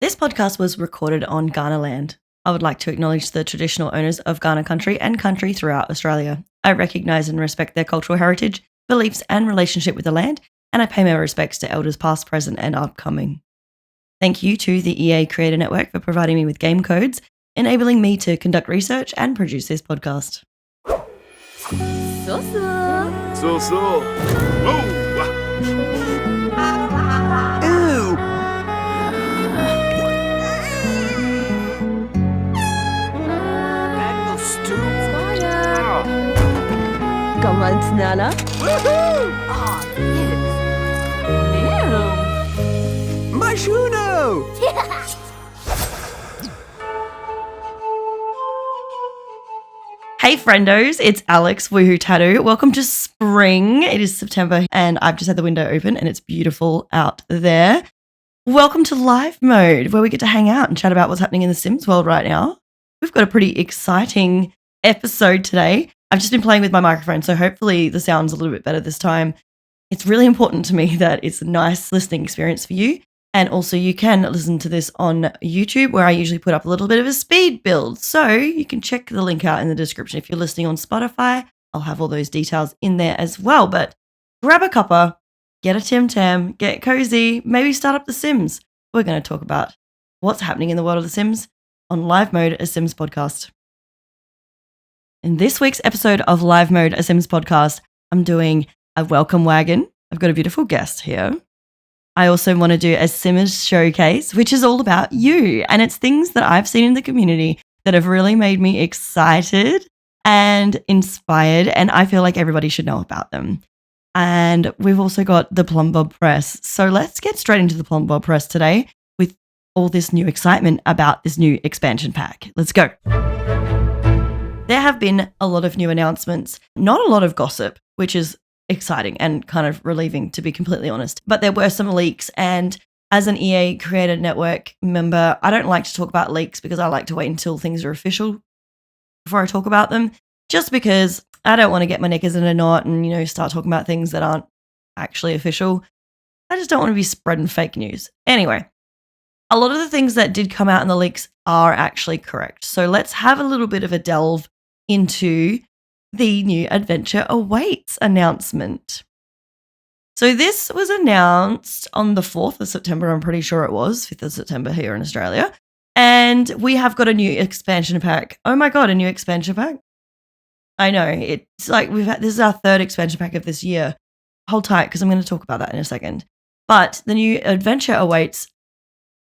This podcast was recorded on Kaurna land. I would like to acknowledge the traditional owners of Kaurna country and country throughout Australia. I recognise and respect their cultural heritage, beliefs and relationship with the land, and I pay my respects to elders past, present and upcoming. Thank you to the EA Creator Network for providing me with game codes, enabling me to conduct research and produce this podcast. So. Oh! Ew! Mango stew. Comment Nana. Woohoo! Ew. Mashuno! Hey friendos, it's Alex, Woohoo Tattoo. Welcome to spring. It is September and I've just had the window open and it's beautiful out there. Welcome to Live Mode, where we get to hang out and chat about what's happening in the Sims world right now. We've got a pretty exciting episode today. I've just been playing with my microphone, so hopefully the sound's a little bit better this time. It's really important to me that it's a nice listening experience for you. And also you can listen to this on YouTube, where I usually put up a little bit of a speed build. So you can check the link out in the description. If you're listening on Spotify, I'll have all those details in there as well. But grab a cuppa, get a Tim Tam, get cozy, maybe start up The Sims. We're going to talk about what's happening in the world of The Sims on Live Mode, a Sims podcast. In this week's episode of Live Mode, a Sims podcast, I'm doing a welcome wagon. I've got a beautiful guest here. I also want to do a Simmers showcase, which is all about you. And it's things that I've seen in the community that have really made me excited and inspired. And I feel like everybody should know about them. And we've also got the Plum Bob Press. So let's get straight into the Plum Bob Press today with all this new excitement about this new expansion pack. Let's go. There have been a lot of new announcements, not a lot of gossip, which is exciting and kind of relieving, to be completely honest. But there were some leaks, and as an EA Creator Network member, I don't like to talk about leaks because I like to wait until things are official before I talk about them, just because I don't want to get my knickers in a knot and, start talking about things that aren't actually official. I just don't want to be spreading fake news. Anyway, a lot of the things that did come out in the leaks are actually correct. So let's have a little bit of a delve into the new Adventure Awaits announcement. So this was announced on the 4th of September, I'm pretty sure it was, 5th of September here in Australia. And we have got a new expansion pack. Oh my God, a new expansion pack? I know, it's like this is our third expansion pack of this year. Hold tight, because I'm going to talk about that in a second. But the new Adventure Awaits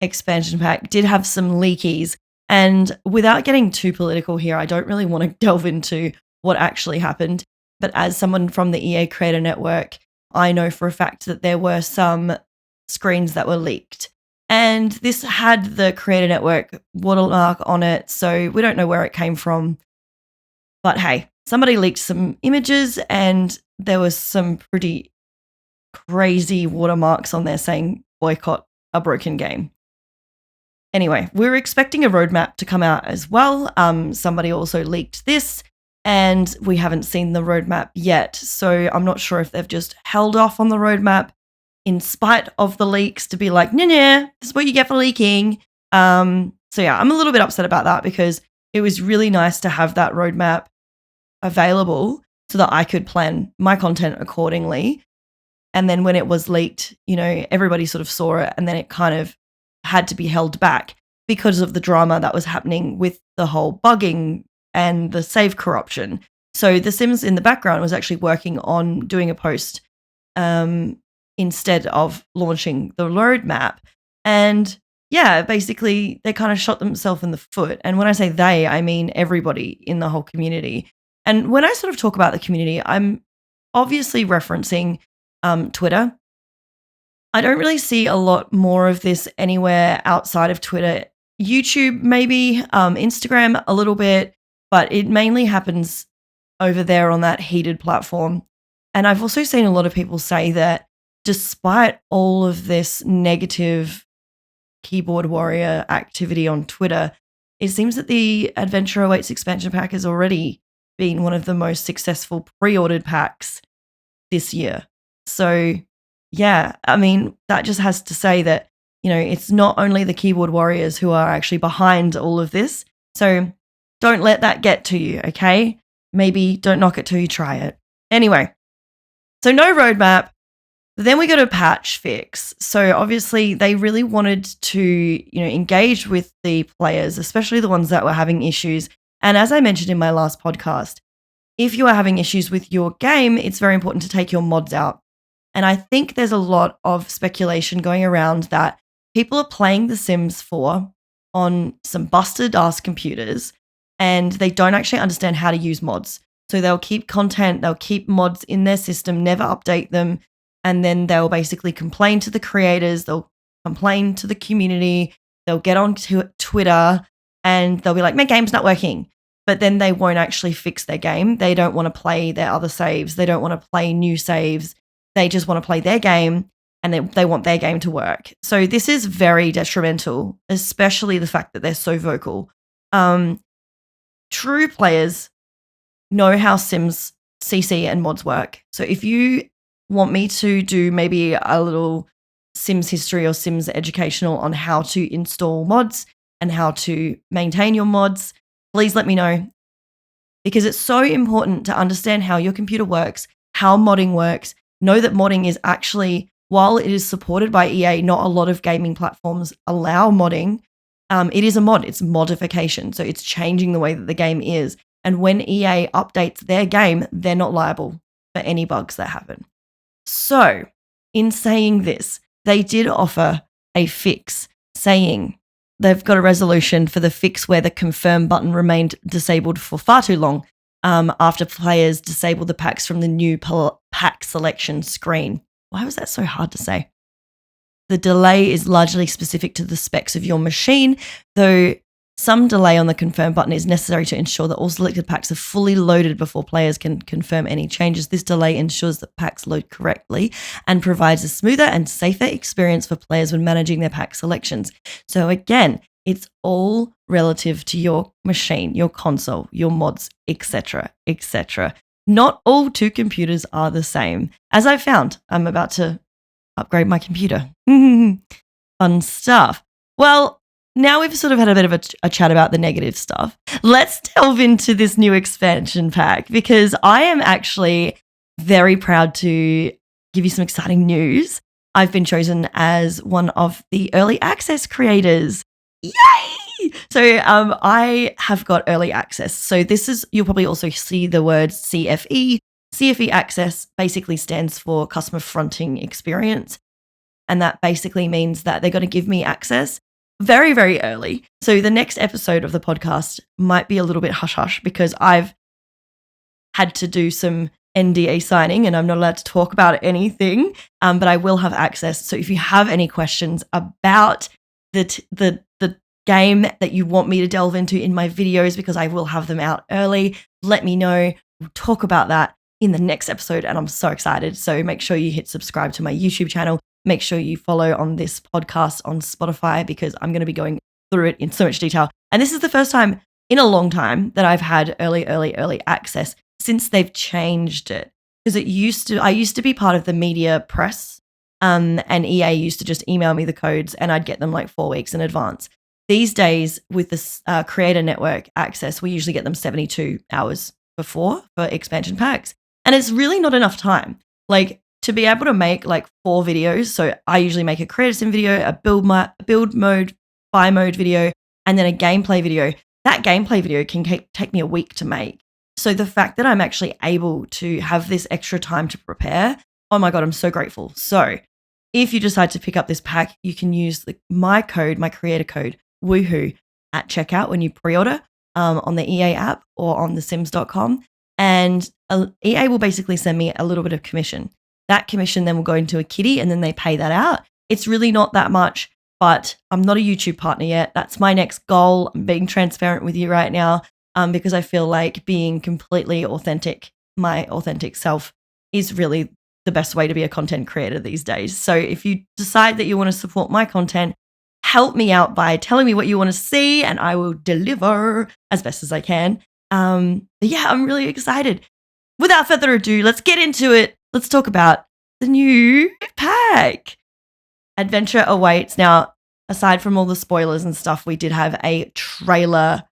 expansion pack did have some leakies. And without getting too political here, I don't really want to delve into what actually happened. But as someone from the EA Creator Network, I know for a fact that there were some screens that were leaked. And this had the Creator Network watermark on it, so we don't know where it came from. But hey, somebody leaked some images and there was some pretty crazy watermarks on there saying boycott a broken game. Anyway, we're expecting a roadmap to come out as well. Somebody also leaked this, and we haven't seen the roadmap yet. So I'm not sure if they've just held off on the roadmap in spite of the leaks to be like, nah, this is what you get for leaking. So yeah, I'm a little bit upset about that because it was really nice to have that roadmap available so that I could plan my content accordingly. And then when it was leaked, everybody sort of saw it, and then it kind of had to be held back because of the drama that was happening with the whole bugging and the save corruption. So The Sims in the background was actually working on doing a post instead of launching the roadmap. And yeah, basically they kind of shot themselves in the foot. And when I say they, I mean everybody in the whole community. And when I sort of talk about the community, I'm obviously referencing Twitter. I don't really see a lot more of this anywhere outside of Twitter. YouTube maybe, Instagram a little bit, but it mainly happens over there on that heated platform. And I've also seen a lot of people say that despite all of this negative keyboard warrior activity on Twitter, it seems that the Adventure Awaits expansion pack has already been one of the most successful pre-ordered packs this year. So yeah, I mean, that just has to say that, it's not only the keyboard warriors who are actually behind all of this. So don't let that get to you, okay? Maybe don't knock it till you try it. Anyway, so no roadmap. Then we got a patch fix. So obviously they really wanted to, engage with the players, especially the ones that were having issues. And as I mentioned in my last podcast, if you are having issues with your game, it's very important to take your mods out. And I think there's a lot of speculation going around that people are playing The Sims 4 on some busted ass computers and they don't actually understand how to use mods. So they'll keep content, they'll keep mods in their system, never update them. And then they'll basically complain to the creators, they'll complain to the community, they'll get on to Twitter and they'll be like, my game's not working. But then they won't actually fix their game. They don't want to play their other saves. They don't want to play new saves. They just want to play their game and they want their game to work. So this is very detrimental, especially the fact that they're so vocal. True players know how Sims, CC and mods work. So if you want me to do maybe a little Sims history or Sims educational on how to install mods and how to maintain your mods, please let me know, because it's so important to understand how your computer works, how modding works. Know that modding is actually, while it is supported by EA, not a lot of gaming platforms allow modding. It is a mod, it's modification. So it's changing the way that the game is. And when EA updates their game, they're not liable for any bugs that happen. So, in saying this, they did offer a fix saying they've got a resolution for the fix where the confirm button remained disabled for far too long after players disable the packs from the new pack selection screen. Why was that so hard to say? The delay is largely specific to the specs of your machine, though some delay on the confirm button is necessary to ensure that all selected packs are fully loaded before players can confirm any changes. This delay ensures that packs load correctly and provides a smoother and safer experience for players when managing their pack selections. So again, it's all relative to your machine, your console, your mods, etc., etc. Not all two computers are the same. As I found, I'm about to upgrade my computer. Fun stuff. Well, now we've sort of had a bit of a chat about the negative stuff. Let's delve into this new expansion pack, because I am actually very proud to give you some exciting news. I've been chosen as one of the early access creators. Yay! So I have got early access. So this is, you'll probably also see the word CFE. CFE access basically stands for customer fronting experience. And that basically means that they're going to give me access very, very early. So the next episode of the podcast might be a little bit hush-hush because I've had to do some NDA signing and I'm not allowed to talk about anything, but I will have access. So if you have any questions about the game that you want me to delve into in my videos, because I will have them out early, let me know. We'll talk about that in the next episode and I'm so excited. So make sure you hit subscribe to my YouTube channel. Make sure you follow on this podcast on Spotify because I'm going to be going through it in so much detail. And this is the first time in a long time that I've had early access since they've changed it. Because I used to be part of the media press, and EA used to just email me the codes and I'd get them like 4 weeks in advance. These days with this creator network access, we usually get them 72 hours before for expansion packs. And it's really not enough time. Like, to be able to make like 4 videos, so I usually make a creator sim video, a build mode, buy mode video, and then a gameplay video. That gameplay video can take me a week to make. So the fact that I'm actually able to have this extra time to prepare, oh my God, I'm so grateful. So if you decide to pick up this pack, you can use my creator code, woohoo, at checkout when you pre-order on the EA app or on thesims.com. And EA will basically send me a little bit of commission. That commission then will go into a kitty and then they pay that out. It's really not that much, but I'm not a YouTube partner yet. That's my next goal. I'm being transparent with you right now because I feel like being completely authentic, my authentic self, is really the best way to be a content creator these days. So if you decide that you want to support my content, help me out by telling me what you want to see and I will deliver as best as I can. But yeah, I'm really excited. Without further ado, let's get into it. Let's talk about the new pack. Adventure awaits. Now, aside from all the spoilers and stuff, we did have a trailer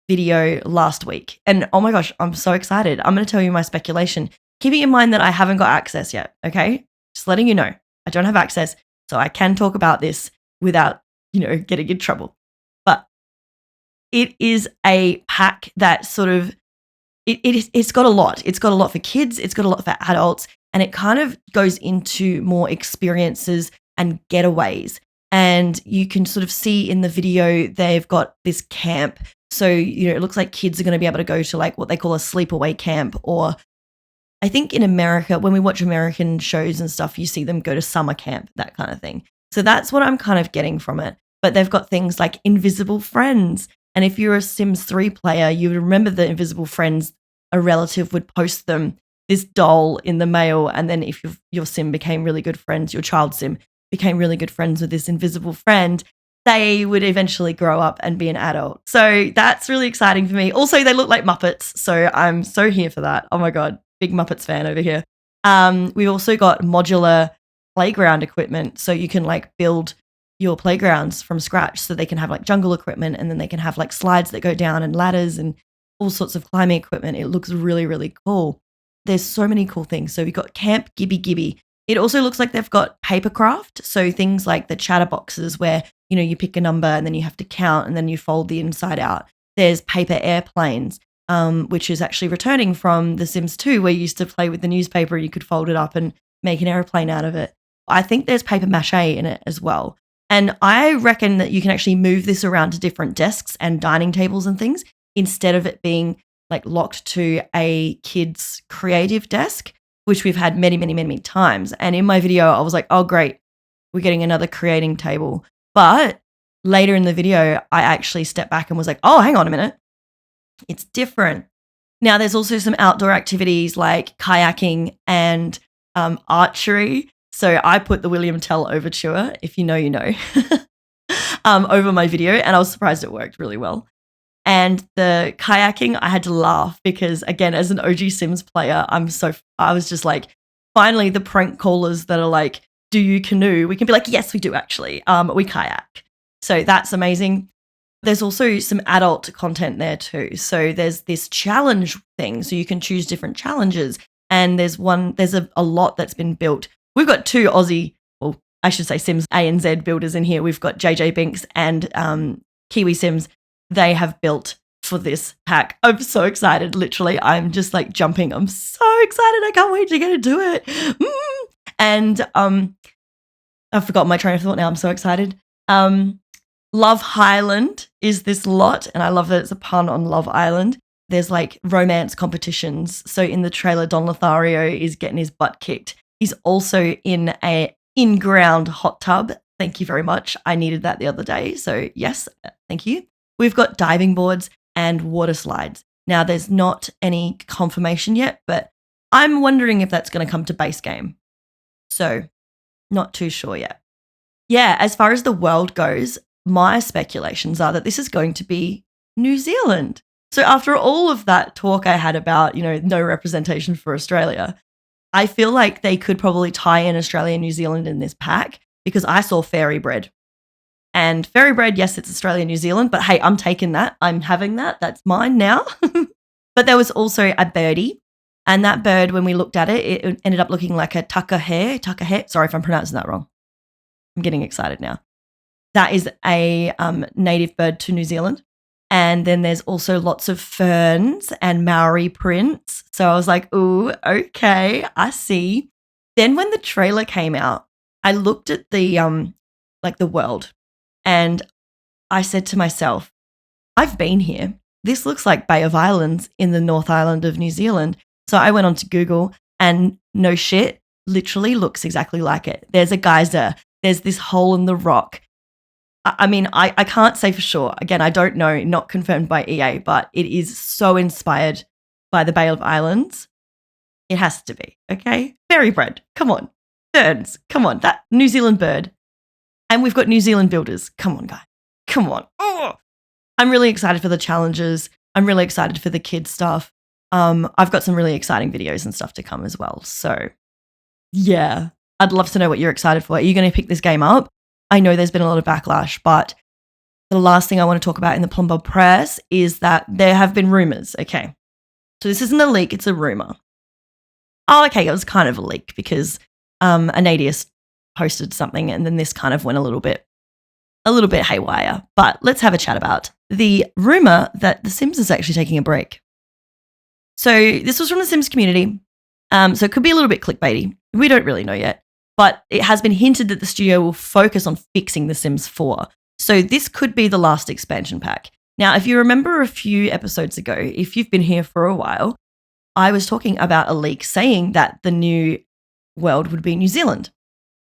video last week. And oh my gosh, I'm so excited. I'm going to tell you my speculation. Keeping in mind that I haven't got access yet, okay? Just letting you know. I don't have access, so I can talk about this without, getting in trouble. But it is a pack that sort of, it's got a lot. It's got a lot for kids. It's got a lot for adults. And it kind of goes into more experiences and getaways. And you can sort of see in the video, they've got this camp. So, it looks like kids are going to be able to go to like what they call a sleepaway camp, or I think in America, when we watch American shows and stuff, you see them go to summer camp, that kind of thing. So that's what I'm kind of getting from it. But they've got things like invisible friends. And if you're a Sims 3 player, you would remember the invisible friends. A relative would post them this doll in the mail. And then if your Sim became really good friends, your child Sim became really good friends with this invisible friend, they would eventually grow up and be an adult. So that's really exciting for me. Also, they look like Muppets. So I'm so here for that. Oh my God. Big Muppets fan over here. We've also got modular playground equipment. So you can like build your playgrounds from scratch. So they can have like jungle equipment, and then they can have like slides that go down and ladders and all sorts of climbing equipment. It looks really, really cool. There's so many cool things. So we've got Camp Gibby Gibby. It also looks like they've got papercraft. So things like the chatter boxes where, you pick a number and then you have to count and then you fold the inside out. There's paper airplanes, which is actually returning from The Sims 2, where you used to play with the newspaper. You could fold it up and make an airplane out of it. I think there's paper mache in it as well. And I reckon that you can actually move this around to different desks and dining tables and things, instead of it being like locked to a kid's creative desk, which we've had many, many, many times. And in my video, I was like, oh, great, we're getting another creating table. But later in the video, I actually stepped back and was like, oh, hang on a minute. It's different. Now, there's also some outdoor activities like kayaking and archery. So I put the William Tell overture, if you know, you know, over my video, and I was surprised it worked really well. And the kayaking, I had to laugh because, again, as an OG Sims player, I was just like, finally, the prank callers that are like, do you canoe? We can be like, yes, we do actually. We kayak. So that's amazing. There's also some adult content there too. So there's this challenge thing. So you can choose different challenges. And there's a lot that's been built. We've got two Aussie, well, I should say Sims A and Z builders in here. We've got JJ Binks and Kiwi Sims. They have built for this pack. I'm so excited. Literally, I'm just like jumping. I'm so excited. I can't wait to get to do it. And I've forgotten my train of thought now. I'm so excited. Love Highland is this lot, and I love that it's a pun on Love Island. There's like romance competitions. So in the trailer, Don Lothario is getting his butt kicked. He's also in a in-ground hot tub. Thank you very much. I needed that the other day. So yes, thank you. We've got diving boards and water slides. Now, there's not any confirmation yet, but I'm wondering if that's going to come to base game. So not too sure yet. Yeah, as far as the world goes, my speculations are that this is going to be New Zealand. So after all of that talk I had about, no representation for Australia, I feel like they could probably tie in Australia and New Zealand in this pack, because I saw fairy bread. And fairy bread, yes, it's Australia, New Zealand, but hey, I'm taking that. I'm having that. That's mine now. But there was also a birdie. And that bird, when we looked at it, it ended up looking like a tucker hare. Sorry if I'm pronouncing that wrong. I'm getting excited now. That is a native bird to New Zealand. And then there's also lots of ferns and Maori prints. So I was like, ooh, okay, I see. Then when the trailer came out, I looked at the world, and I said to myself, I've been here. This looks like Bay of Islands in the North Island of New Zealand. So I went on to Google, and no shit, literally looks exactly like it. There's a geyser. There's this hole in the rock. I mean, I can't say for sure. Again, I don't know, not confirmed by EA, but it is so inspired by the Bay of Islands. It has to be, okay? Fairy bread, come on. Ferns, come on. That New Zealand bird. And we've got New Zealand builders. Come on, guys. Come on. Oh. I'm really excited for the challenges. I'm really excited for the kids stuff. I've got some really exciting videos and stuff to come as well. So Yeah. I'd love to know what you're excited for. Are you going to pick this game up? I know there's been a lot of backlash, but the last thing I want to talk about in the Plumber Press is that there have been rumors. Okay. So this isn't a leak, it's a rumor. Oh, okay. It was kind of a leak because Anadius posted something and then this kind of went a little bit haywire. But let's have a chat about the rumor that The Sims is actually taking a break. So this was from the Sims community. So it could be a little bit clickbaity. We don't really know yet. But it has been hinted that the studio will focus on fixing The Sims 4. So this could be the last expansion pack. Now, if you remember a few episodes ago, if you've been here for a while, I was talking about a leak saying that the new world would be New Zealand.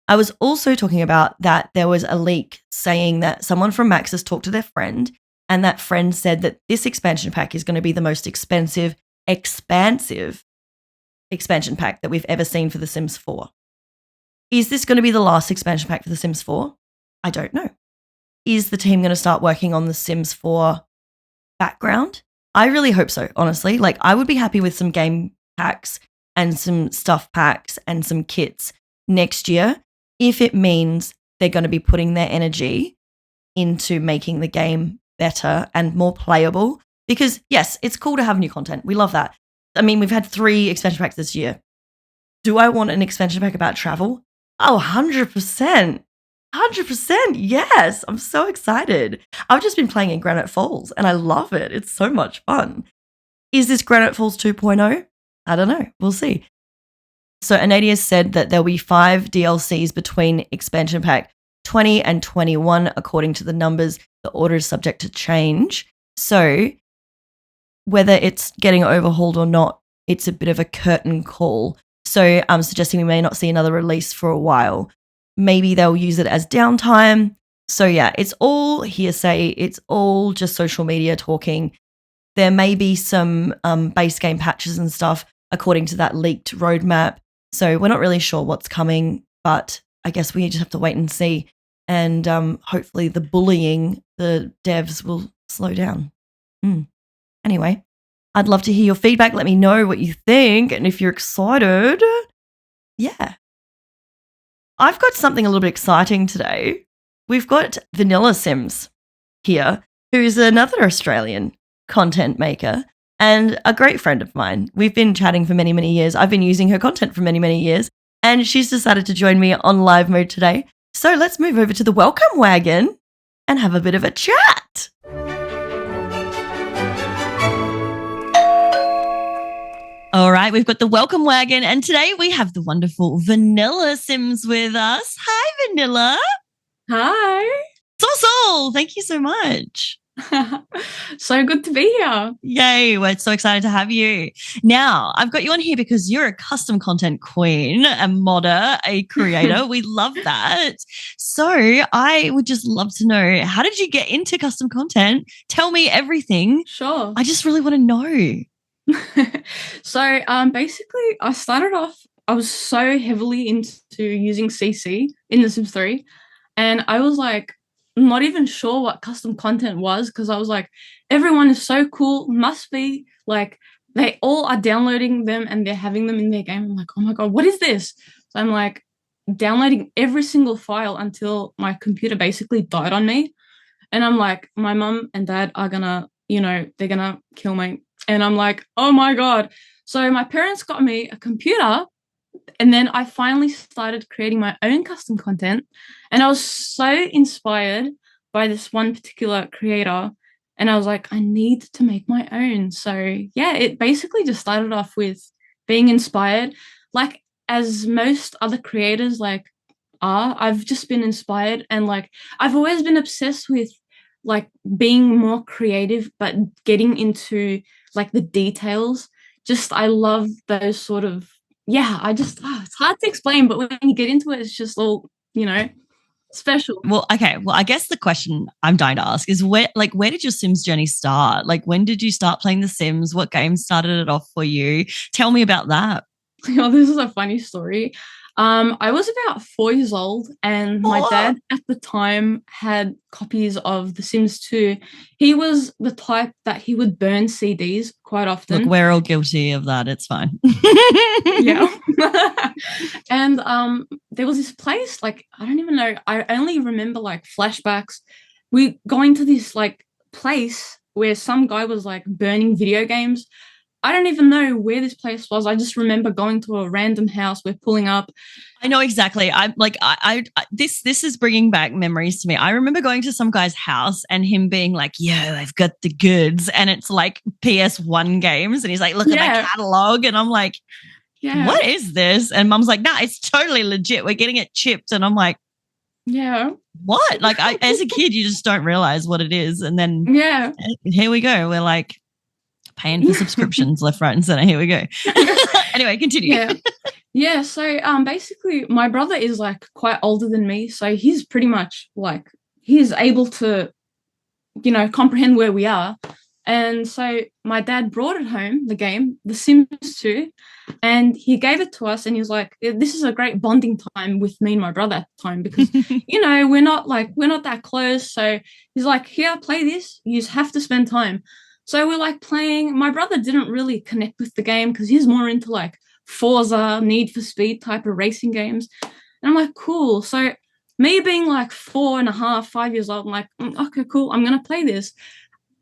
I was also talking about that there was a leak saying that someone from Maxis talked to their friend and that friend said that this expansion pack is going to be the most expansive expansion pack that we've ever seen for The Sims 4. Is this going to be the last expansion pack for The Sims 4? I don't know. Is the team going to start working on The Sims 4 background? I really hope so, honestly. Like, I would be happy with some game packs and some stuff packs and some kits next year if it means they're going to be putting their energy into making the game better and more playable. Because, yes, it's cool to have new content. We love that. I mean, we've had 3 expansion packs this year. Do I want an expansion pack about travel? Oh, 100%. 100%. Yes. I'm so excited. I've just been playing in Granite Falls and I love it. It's so much fun. Is this Granite Falls 2.0? I don't know. We'll see. So Anadius said that there'll be 5 DLCs between expansion pack 20 and 21, according to the numbers. The order is subject to change. So whether it's getting overhauled or not, it's a bit of a curtain call. So I'm suggesting we may not see another release for a while. Maybe they'll use it as downtime. So yeah, it's all hearsay. It's all just social media talking. There may be some base game patches and stuff according to that leaked roadmap. So we're not really sure what's coming, but I guess we just have to wait and see. And hopefully the bullying, the devs will slow down. Anyway, I'd love to hear your feedback. Let me know what you think and if you're excited. Yeah. I've got something a little bit exciting today. We've got VanillaSims here, who is another Australian content maker and a great friend of mine. We've been chatting for many, many years. I've been using her content for many, many years, and she's decided to join me on live mode today. So let's move over to the welcome wagon and have a bit of a chat. All right, we've got the welcome wagon, and today we have the wonderful VanillaSims with us. Hi, Vanilla. Hi. So, thank you so much. So good to be here. Yay, we're so excited to have you. Now, I've got you on here because you're a custom content queen, a modder, a creator. We love that. So I would just love to know, how did you get into custom content? Tell me everything. Sure. I just really want to know. So basically I started off, I was so heavily into using CC in The Sims 3 and I was like not even sure what custom content was because I was like, everyone is so cool, must be like they all are downloading them and they're having them in their game. I'm like, oh my God, what is this? So I'm like downloading every single file until my computer basically died on me. And I'm like, my mum and dad are gonna, they're gonna kill me. And I'm like, oh my God. So my parents got me a computer and then I finally started creating my own custom content. And I was so inspired by this one particular creator. And I was like, I need to make my own. So yeah, it basically just started off with being inspired. Like as most other creators like are, I've just been inspired. And like, I've always been obsessed with like being more creative, but getting into like the details. Just, I love those sort of, it's hard to explain, but when you get into it, it's just all, special. Well, okay. Well, I guess the question I'm dying to ask is where did your Sims journey start? Like, when did you start playing The Sims? What game started it off for you? Tell me about that. Oh, this is a funny story. I was about 4 years old, and my dad at the time had copies of The Sims 2. He was the type that he would burn CDs quite often. Look, we're all guilty of that. It's fine. Yeah. And there was this place, like, I don't even know. I only remember like flashbacks. We going to this like place where some guy was like burning video games. I don't even know where this place was. I just remember going to a random house. We're pulling up. I know exactly. I'm like, this is bringing back memories to me. I remember going to some guy's house and him being like, "Yo, I've got the goods," and it's like PS1 games, and he's like, "Look at my catalog," and I'm like, "What is this?" And Mum's like, "Nah, it's totally legit. We're getting it chipped," and I'm like, "Yeah, what?" Like, as a kid, you just don't realize what it is, and then here we go. We're like paying for subscriptions left, right, and center. Here we go. Anyway, continue. Yeah. So basically my brother is like quite older than me, so he's pretty much like he's able to, you know, comprehend where we are. And so my dad brought it home, the game, The Sims 2, and he gave it to us, and he was like, "This is a great bonding time with me and my brother at the time, because you know, we're not that close." So he's like, "Here, play this. You just have to spend time." So we're like playing. My brother didn't really connect with the game because he's more into like Forza, Need for Speed type of racing games. And I'm like, cool. So me being like 4.5, 5 years old, I'm like, okay, cool. I'm going to play this.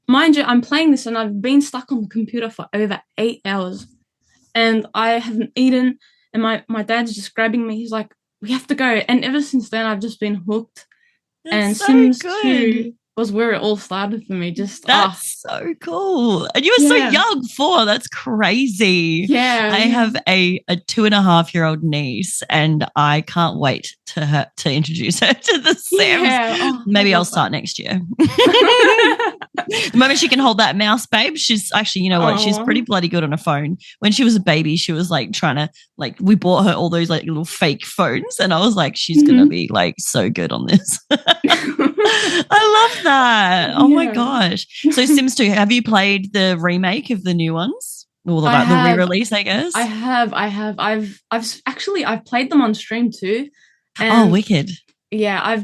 Mind you, I'm playing this and I've been stuck on the computer for over 8 hours and I haven't eaten. And my dad's just grabbing me. He's like, "We have to go." And ever since then, I've just been hooked. That's and so Sims good. 2 was where it all started for me. That's so cool. And you were so young, 4. That's crazy. Yeah. I have a 2.5-year-old niece, and I can't wait to introduce her to the Sims. Yeah. Maybe I'll start next year. The moment she can hold that mouse, babe, she's actually, you know what? She's pretty bloody good on a phone. When she was a baby, she was like trying to, like, we bought her all those like little fake phones, and I was like, she's gonna be like so good on this. I love that. Oh my gosh. So Sims 2, have you played the remake of the new ones? Or the re-release, I guess? I have. I've played them on stream too. And wicked. Yeah,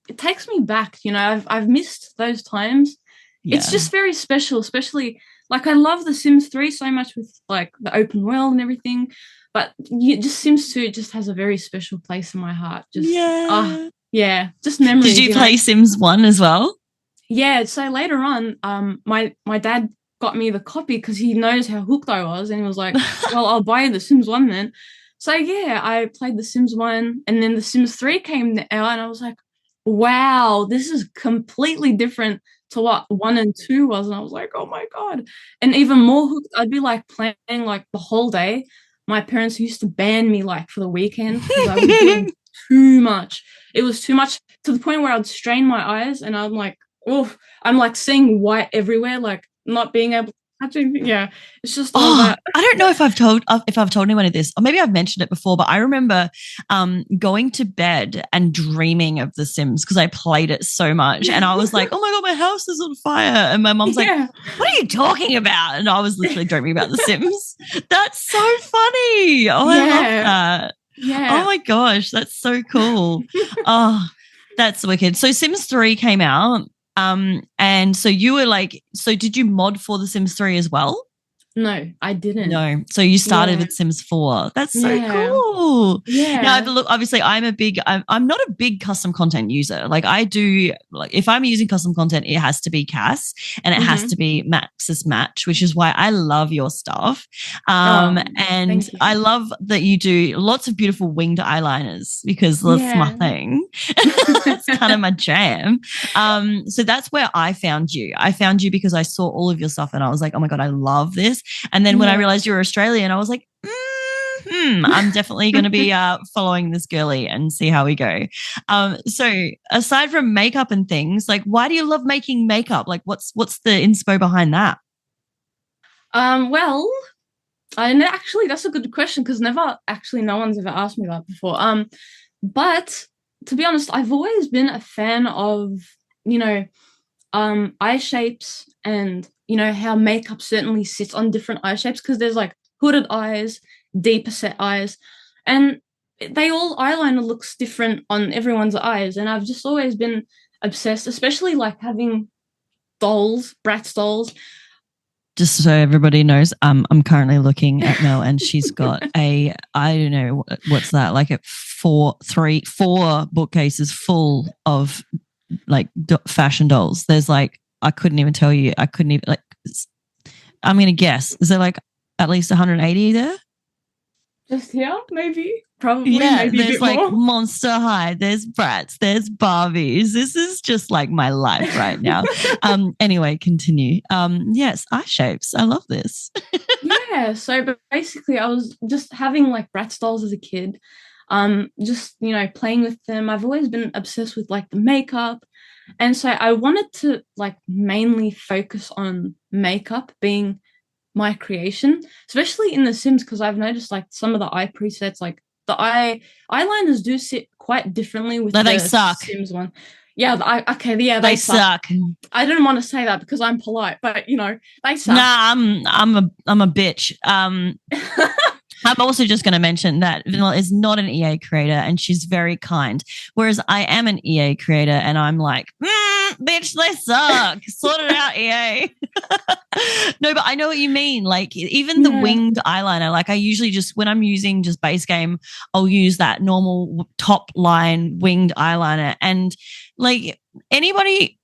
it takes me back, you know. I've missed those times. Yeah. It's just very special, especially like I love the Sims 3 so much with like the open world and everything. But Sims 2 just has a very special place in my heart. Just just memories. Did you play Sims 1 as well? Yeah, so later on, my dad got me the copy because he knows how hooked I was, and he was like, "Well, I'll buy you the Sims 1 then." So yeah, I played the Sims 1, and then the Sims 3 came out, and I was like, "Wow, this is completely different to what 1 and 2 was." And I was like, "Oh my god!" And even more hooked, I'd be like playing like the whole day. My parents used to ban me like for the weekend because I was doing too much. It was too much to the point where I'd strain my eyes, and I'm like, "Oof!" I'm like seeing white everywhere, like not being able to touch anything. Yeah, it's just all that. I don't know if I've told anyone of this, or maybe I've mentioned it before, but I remember going to bed and dreaming of The Sims because I played it so much, and I was like, "Oh my god, my house is on fire!" And my mom's like, "What are you talking about?" And I was literally dreaming about The Sims. That's so funny. Oh, I love that. Yeah. Oh my gosh, that's so cool. Oh, that's wicked. So Sims 3 came out. And so you were like, so did you mod for the Sims 3 as well? No, I didn't. No. So you started with Sims 4. That's so cool. Yeah. Now, look, obviously I'm not a big custom content user. Like I do, like if I'm using custom content, it has to be Cass and it has to be Max's Match, which is why I love your stuff. And I love that you do lots of beautiful winged eyeliners because that's my thing. That's kind of my jam. So that's where I found you. I found you because I saw all of your stuff and I was like, oh my God, I love this. And then when I realized you were Australian, I was like, I'm definitely going to be following this girly and see how we go. So aside from makeup and things, like why do you love making makeup? Like what's the inspo behind that? Well, actually that's a good question because no one's ever asked me that before. But to be honest, I've always been a fan of, eye shapes and, how makeup certainly sits on different eye shapes because there's like hooded eyes, deeper set eyes. And they all eyeliner looks different on everyone's eyes, and I've just always been obsessed, especially like having dolls, Bratz dolls. Just so everybody knows, I'm currently looking at Mel, and she's got I don't know what's that, like four bookcases full of like fashion dolls. There's like, I couldn't even tell you. I couldn't even, like, I'm gonna guess. Is there like at least 180 there? Just here, maybe, probably, Yeah, maybe a there's bit like more. Monster High, there's Bratz, there's Barbies. This is just like my life right now. Anyway, continue. Yes, eye shapes. I love this. Yeah, so but basically I was just having like Bratz dolls as a kid. Just, you know, playing with them. I've always been obsessed with like the makeup. And so I wanted to like mainly focus on makeup being my creation, especially in The Sims, because I've noticed like some of the eye presets, like the eyeliners do sit quite differently with No, they the suck. Sims one. Yeah, okay, yeah, They suck. I didn't want to say that because I'm polite, but you know, they suck. Nah, I'm a bitch. I'm also just going to mention that Vanilla is not an EA creator, and she's very kind. Whereas I am an EA creator, and I'm like, bitch, they suck. Sort it out, EA. No, but I know what you mean. Like, even the winged eyeliner, like I usually just, when I'm using just base game, I'll use that normal top line winged eyeliner. And like anybody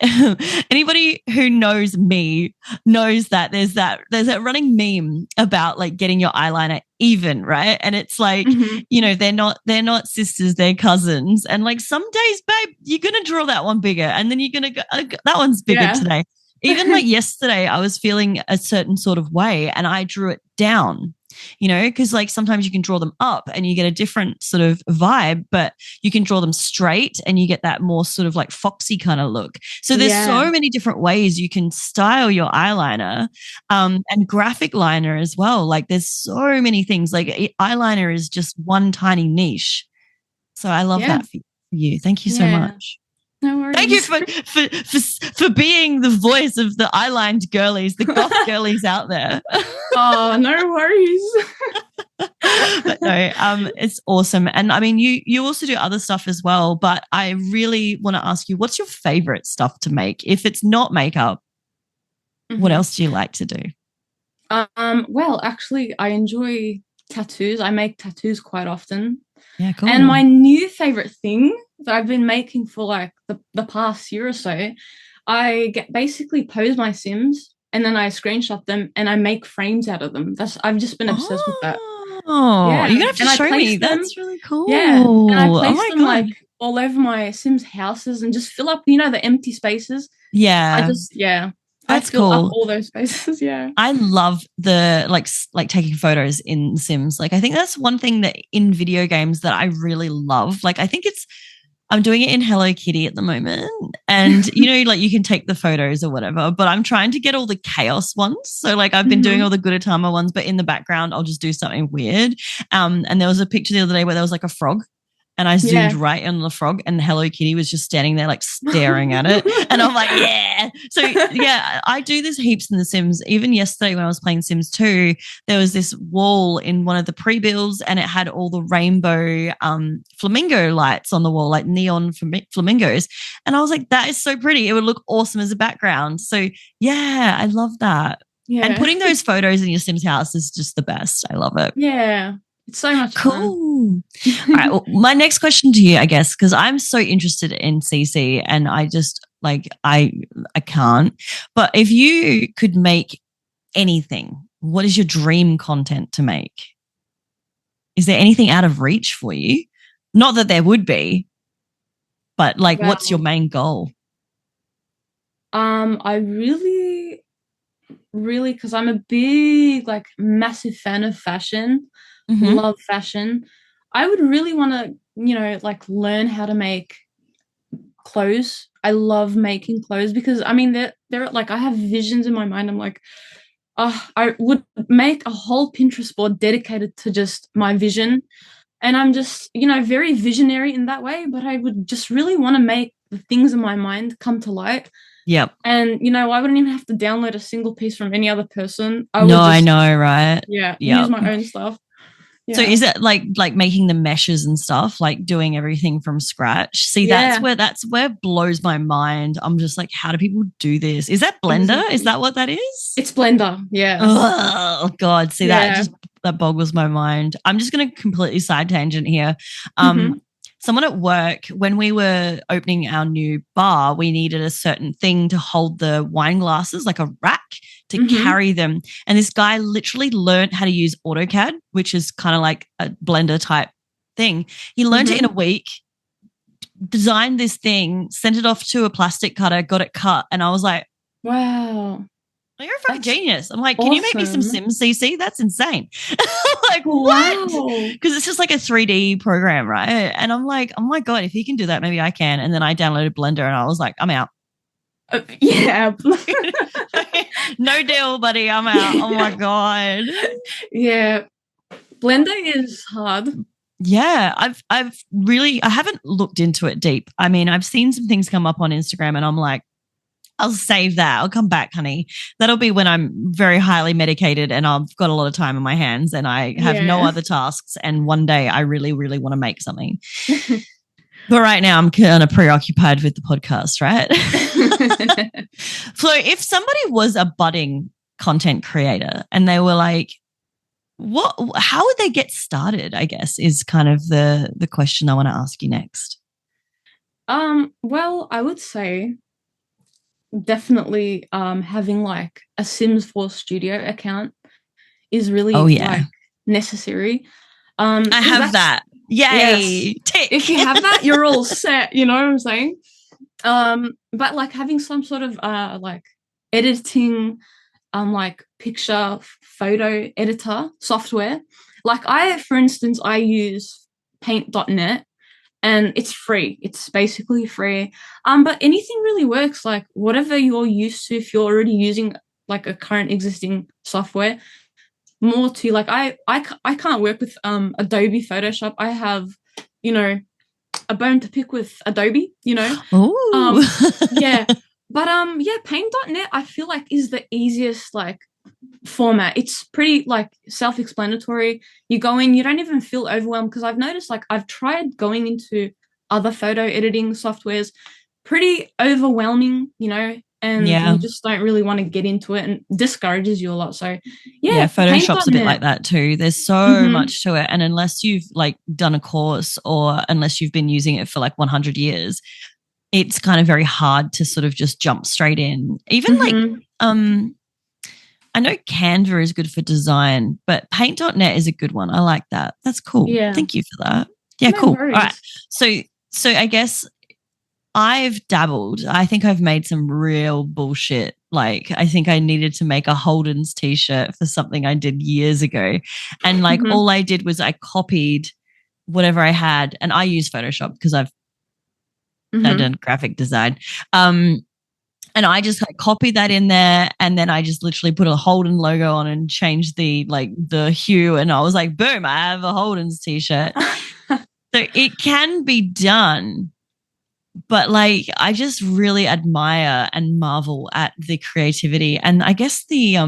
who knows me knows that there's that running meme about like getting your eyeliner even, right? And it's like, you know, they're not sisters, they're cousins. And like some days, babe, you're gonna draw that one bigger, and then you're gonna go, that one's bigger today. Even like yesterday, I was feeling a certain sort of way, and I drew it down. You know, because like sometimes you can draw them up and you get a different sort of vibe, but you can draw them straight and you get that more sort of like foxy kind of look. So there's so many different ways you can style your eyeliner, and graphic liner as well. Like there's so many things. Like eyeliner is just one tiny niche. So I love that for you. Thank you so much. No worries. Thank you for being the voice of the eyelined girlies, the goth girlies out there. Oh, no worries. But no, it's awesome. And I mean, you also do other stuff as well, but I really want to ask you, what's your favorite stuff to make? If it's not makeup, what else do you like to do? Well, actually, I enjoy tattoos. I make tattoos quite often. Yeah, cool. And my new favorite thing that I've been making for like the past year or so, I basically pose my Sims and then I screenshot them and I make frames out of them. I've just been obsessed with that. Oh, you're gonna have to show me. That's really cool. Yeah, and I place them like all over my Sims houses and just fill up, you know, the empty spaces. Yeah, that's cool. Up all those spaces. Yeah, I love the like taking photos in Sims. Like I think that's one thing that in video games that I really love. Like I think I'm doing it in Hello Kitty at the moment, and you know, like you can take the photos or whatever, but I'm trying to get all the chaos ones. So like I've been doing all the Gudetama ones, but in the background I'll just do something weird. And there was a picture the other day where there was like a frog, and I zoomed right on the frog, and Hello Kitty was just standing there like staring at it. And I'm like, yeah. So yeah, I do this heaps in The Sims. Even yesterday when I was playing Sims 2, there was this wall in one of the pre-builds, and it had all the rainbow flamingo lights on the wall, like neon flamingos. And I was like, that is so pretty. It would look awesome as a background. So yeah, I love that. Yeah. And putting those photos in your Sims house is just the best. I love it. Yeah. It's so much fun. All right. Well, my next question to you, I guess, because I'm so interested in CC, and I just like I can't. But if you could make anything, what is your dream content to make? Is there anything out of reach for you? Not that there would be, but like, what's your main goal? I really, because I'm a big, like, massive fan of fashion. Love fashion. I would really want to, you know, like learn how to make clothes. I love making clothes because I mean they're like, I have visions in my mind. I'm like, I would make a whole Pinterest board dedicated to just my vision. And I'm just, you know, very visionary in that way, but I would just really want to make the things in my mind come to light. Yep. And, you know, I wouldn't even have to download a single piece from any other person. I know, right? Yeah. Use my own stuff. So is it like making the meshes and stuff, like doing everything from scratch? See, that's where it blows my mind. I'm just like, how do people do this? Is that Blender? Exactly. Is that what that is? It's Blender. Yeah. Oh God. See, that boggles my mind. I'm just going to completely side tangent here. Someone at work, when we were opening our new bar, we needed a certain thing to hold the wine glasses, like a rack to carry them. And this guy literally learned how to use AutoCAD, which is kind of like a Blender type thing. He learned it in a week, designed this thing, sent it off to a plastic cutter, got it cut. And I was like, wow. You're a fucking genius. I'm like, can you make me some Sims CC? That's insane. Like, what? Because it's just like a 3D program, right? And I'm like, oh my God, if he can do that, maybe I can. And then I downloaded Blender and I was like, I'm out. Yeah. No deal, buddy. I'm out. Oh my God. Yeah. Blender is hard. Yeah. I haven't looked into it deep. I mean, I've seen some things come up on Instagram and I'm like, I'll save that. I'll come back, honey. That'll be when I'm very highly medicated and I've got a lot of time on my hands and I have no other tasks. And one day I really, really want to make something. But right now I'm kind of preoccupied with the podcast, right? So if somebody was a budding content creator and they were like, how would they get started, I guess, is kind of the question I want to ask you next. Well, I would say definitely having like a Sims 4 Studio account is really like necessary. I have that. Yay. Tick. If you have that, you're all set, you know what I'm saying? But like having some sort of like editing like picture photo editor software. Like for instance, I use paint.net. And it's free. It's basically free. But anything really works, like whatever you're used to, if you're already using like a current existing software, more to like I can't work with Adobe Photoshop. I have, you know, a bone to pick with Adobe, you know. Yeah. But paint.net I feel like is the easiest like format. It's pretty like self-explanatory. You go in, you don't even feel overwhelmed, because I've noticed like I've tried going into other photo editing softwares, pretty overwhelming, you know, and you just don't really want to get into it and discourages you a lot. So Photoshop's a bit like that too. There's so much to it, and unless you've like done a course or unless you've been using it for like 100 years, it's kind of very hard to sort of just jump straight in. Even like I know Canva is good for design, but paint.net is a good one. I like that. That's cool. Yeah. Thank you for that. Yeah, no cool. Worries. All right. So I guess I've dabbled. I think I've made some real bullshit. Like I think I needed to make a Holden's t-shirt for something I did years ago. And like all I did was I copied whatever I had, and I use Photoshop because I've done graphic design. And I just like copied that in there, and then I just literally put a Holden logo on and changed the hue, and I was like, boom, I have a Holden's t-shirt. So it can be done, but like I just really admire and marvel at the creativity and I guess the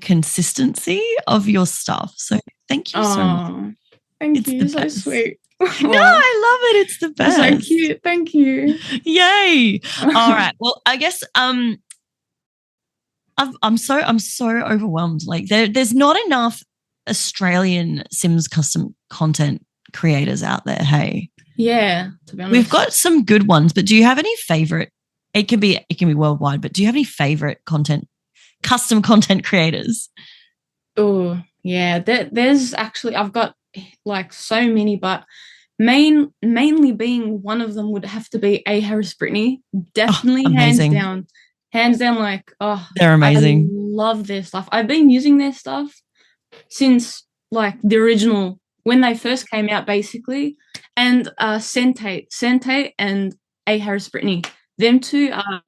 consistency of your stuff. So thank you so much. Thank you. So sweet. No, I love it. It's the best. So cute. Thank you. Yay. All right. Well, I guess I'm so overwhelmed. Like there's not enough Australian Sims custom content creators out there. Hey. Yeah. To be honest. We've got some good ones, but do you have any favorite? It can be worldwide, but do you have any favorite custom content creators? Oh, yeah. There's actually I've got like so many, but mainly being one of them would have to be A. Harris Brittany. Definitely hands down. Like they're amazing. I love their stuff. I've been using their stuff since like the original when they first came out, basically. And Sente and A. Harris Brittany, them two are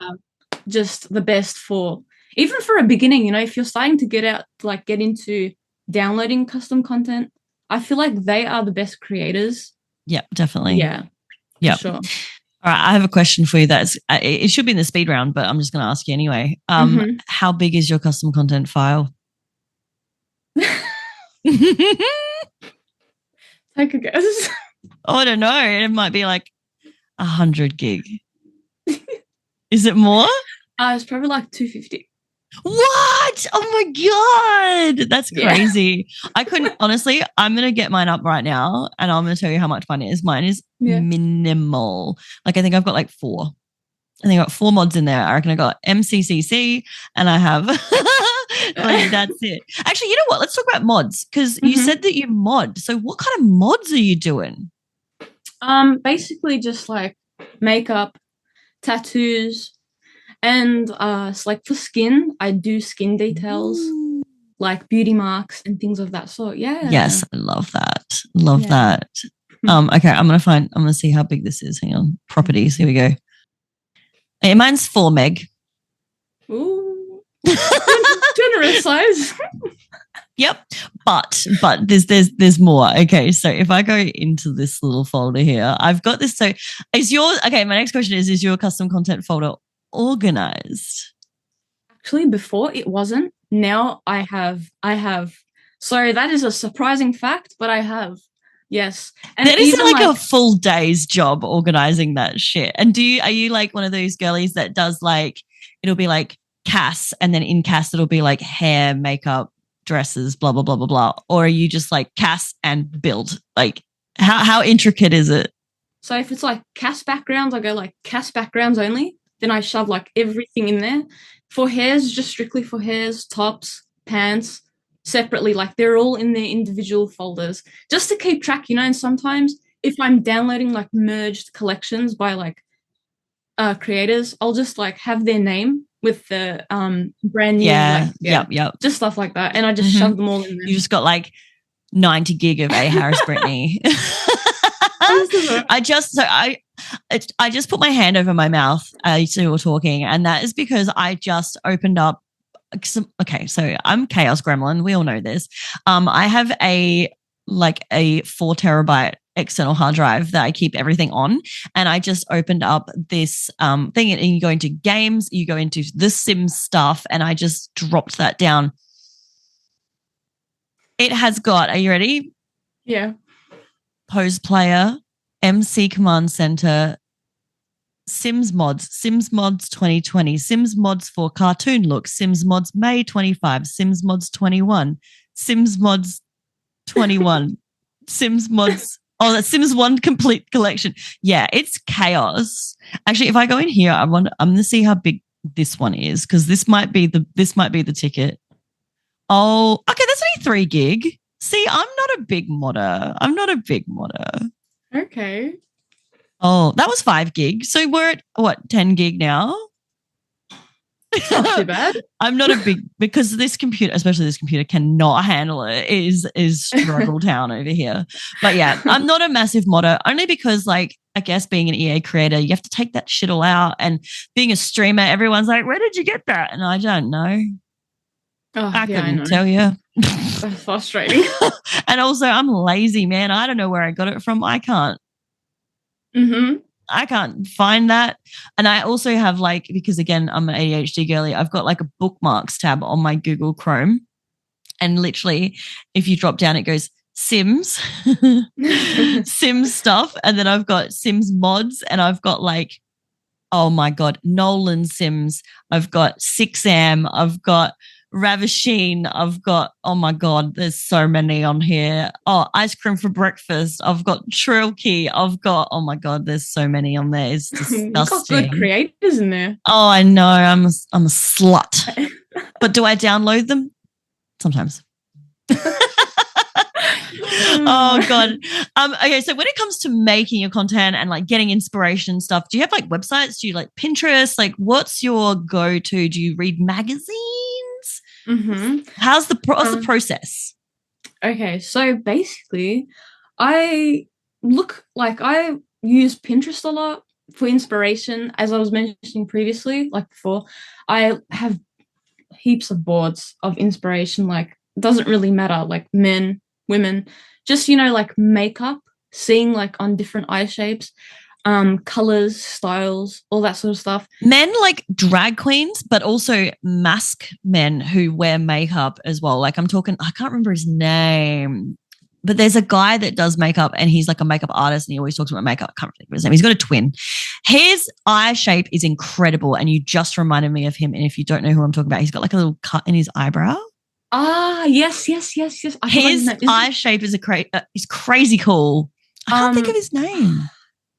just the best for even for a beginning. You know, if you're starting to get into downloading custom content, I feel like they are the best creators. Yeah, definitely. Yeah. Sure. All right, I have a question for you. That's it should be in the speed round, but I'm just going to ask you anyway. How big is your custom content file? Take a guess. Oh, I don't know. It might be like 100 gig. Is it more? It's probably like 250. What? Oh my God. That's Yeah. crazy. I couldn't, honestly, I'm going to get mine up right now and I'm going to tell you how much mine is. Mine is minimal. Like, I think I've got like 4. I think I got 4 mods in there. I reckon I got MCCC and I have, like, that's it. Actually, you know what? Let's talk about mods because you said that you mod. So what kind of mods are you doing? Basically just like makeup, tattoos, and it's like for skin, I do skin details, like beauty marks and things of that sort. Yeah. Yes, I love that. Love that. Okay, I'm gonna see how big this is. Hang on. Properties. Here we go. Hey, mine's 4 meg. Ooh. Generous size. Yep. But there's more. Okay, so if I go into this little folder here, I've got this. So my next question is your custom content folder organized? Actually, before it wasn't. Now I have. So that is a surprising fact, but I have. Yes. And that isn't like a full day's job organizing that shit. And are you like one of those girlies that does like, it'll be like Cass and then in Cass it'll be like hair, makeup, dresses, blah, blah, blah, blah, blah. Or are you just like Cass and build? Like how intricate is it? So if it's like Cass backgrounds, I go like Cass backgrounds only. Then I shove like everything in there. For hairs, just strictly for hairs, tops, pants, separately, like they're all in their individual folders just to keep track, and sometimes if I'm downloading like merged collections by like creators, I'll just like have their name with the brand new yep just stuff like that, and I just shove them all in there. You just got like 90 gig of A. Harris Brittany. I just put my hand over my mouth as you were talking, and that is because I just opened up okay, so I'm Chaos Gremlin. We all know this. I have a 4 terabyte external hard drive that I keep everything on, and I just opened up this thing, and you go into games, you go into the Sims stuff, and I just dropped that down. It has got, are you ready? Yeah. Pose Player, MC Command Center, Sims Mods 2020, Sims Mods for Cartoon Look, Sims Mods May 25, Sims Mods 21, Sims Mods 21, Sims Mods, that's Sims 1 complete collection. Yeah, it's chaos. Actually, if I go in here, I'm going to see how big this one is because this might be the ticket. Oh, okay, that's only 3 gig. See, I'm not a big modder. Okay. Oh, that was 5 gig. So we're at what, 10 gig now? Not too bad. I'm not a big, because this computer, especially this computer, cannot handle it. It is struggle town over here. But yeah, I'm not a massive modder, only because like I guess being an EA creator, you have to take that shit all out. And being a streamer, everyone's like, where did you get that? And I don't know. Oh, I couldn't tell you. That's frustrating. And also I'm lazy, man. I don't know where I got it from. I can't. I can't find that. And I also have like, because again, I'm an ADHD girly, I've got like a bookmarks tab on my Google Chrome. And literally, if you drop down, it goes Sims, Sims stuff. And then I've got Sims mods, and I've got like, oh my God, Nolan Sims. I've got 6am. I've got Ravisheen. I've got, oh my God, there's so many on here. Oh, Ice Cream for Breakfast. I've got Trilky. I've got, oh my God, there's so many on there. It's disgusting. You've got good creators in there. Oh, I know. I'm a slut. But do I download them? Sometimes. Oh God. Okay, so when it comes to making your content and like getting inspiration stuff, do you have like websites? Do you like Pinterest? Like, what's your go-to? Do you read magazines? What's the process? Okay, so basically, I use Pinterest a lot for inspiration. As I was mentioning previously, like before, I have heaps of boards of inspiration. Like, it doesn't really matter, like men, women, just, like makeup, seeing like on different eye shapes, colors, styles, all that sort of stuff. Men like drag queens, but also mask men who wear makeup as well. Like I'm talking, I can't remember his name. But there's a guy that does makeup and he's like a makeup artist and he always talks about makeup. I can't think of his name. He's got a twin. His eye shape is incredible and you just reminded me of him. And if you don't know who I'm talking about, he's got like a little cut in his eyebrow. Ah, yes. His eye shape is is crazy cool. I can't think of his name.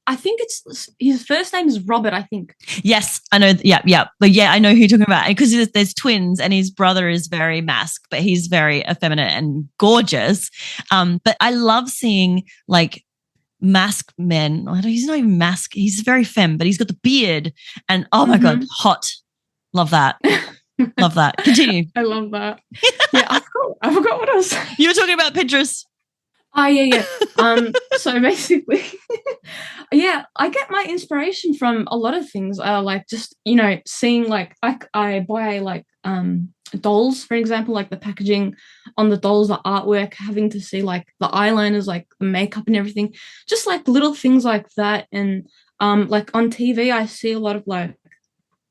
I think it's his first name is Robert, I think. Yes, I know. Yeah. But yeah, I know who you're talking about. Because there's twins and his brother is very masked, but he's very effeminate and gorgeous. But I love seeing like masked men. He's not even masked. He's very femme, but he's got the beard. And oh my God, hot. Love that. Love that. Continue. I love that. Yeah, I forgot what I was saying. You were talking about Pinterest. Oh, yeah. So basically, yeah, I get my inspiration from a lot of things. Like just, seeing like I buy like dolls, for example, like the packaging on the dolls, the artwork, having to see like the eyeliners, like the makeup and everything, just like little things like that. And like on TV, I see a lot of like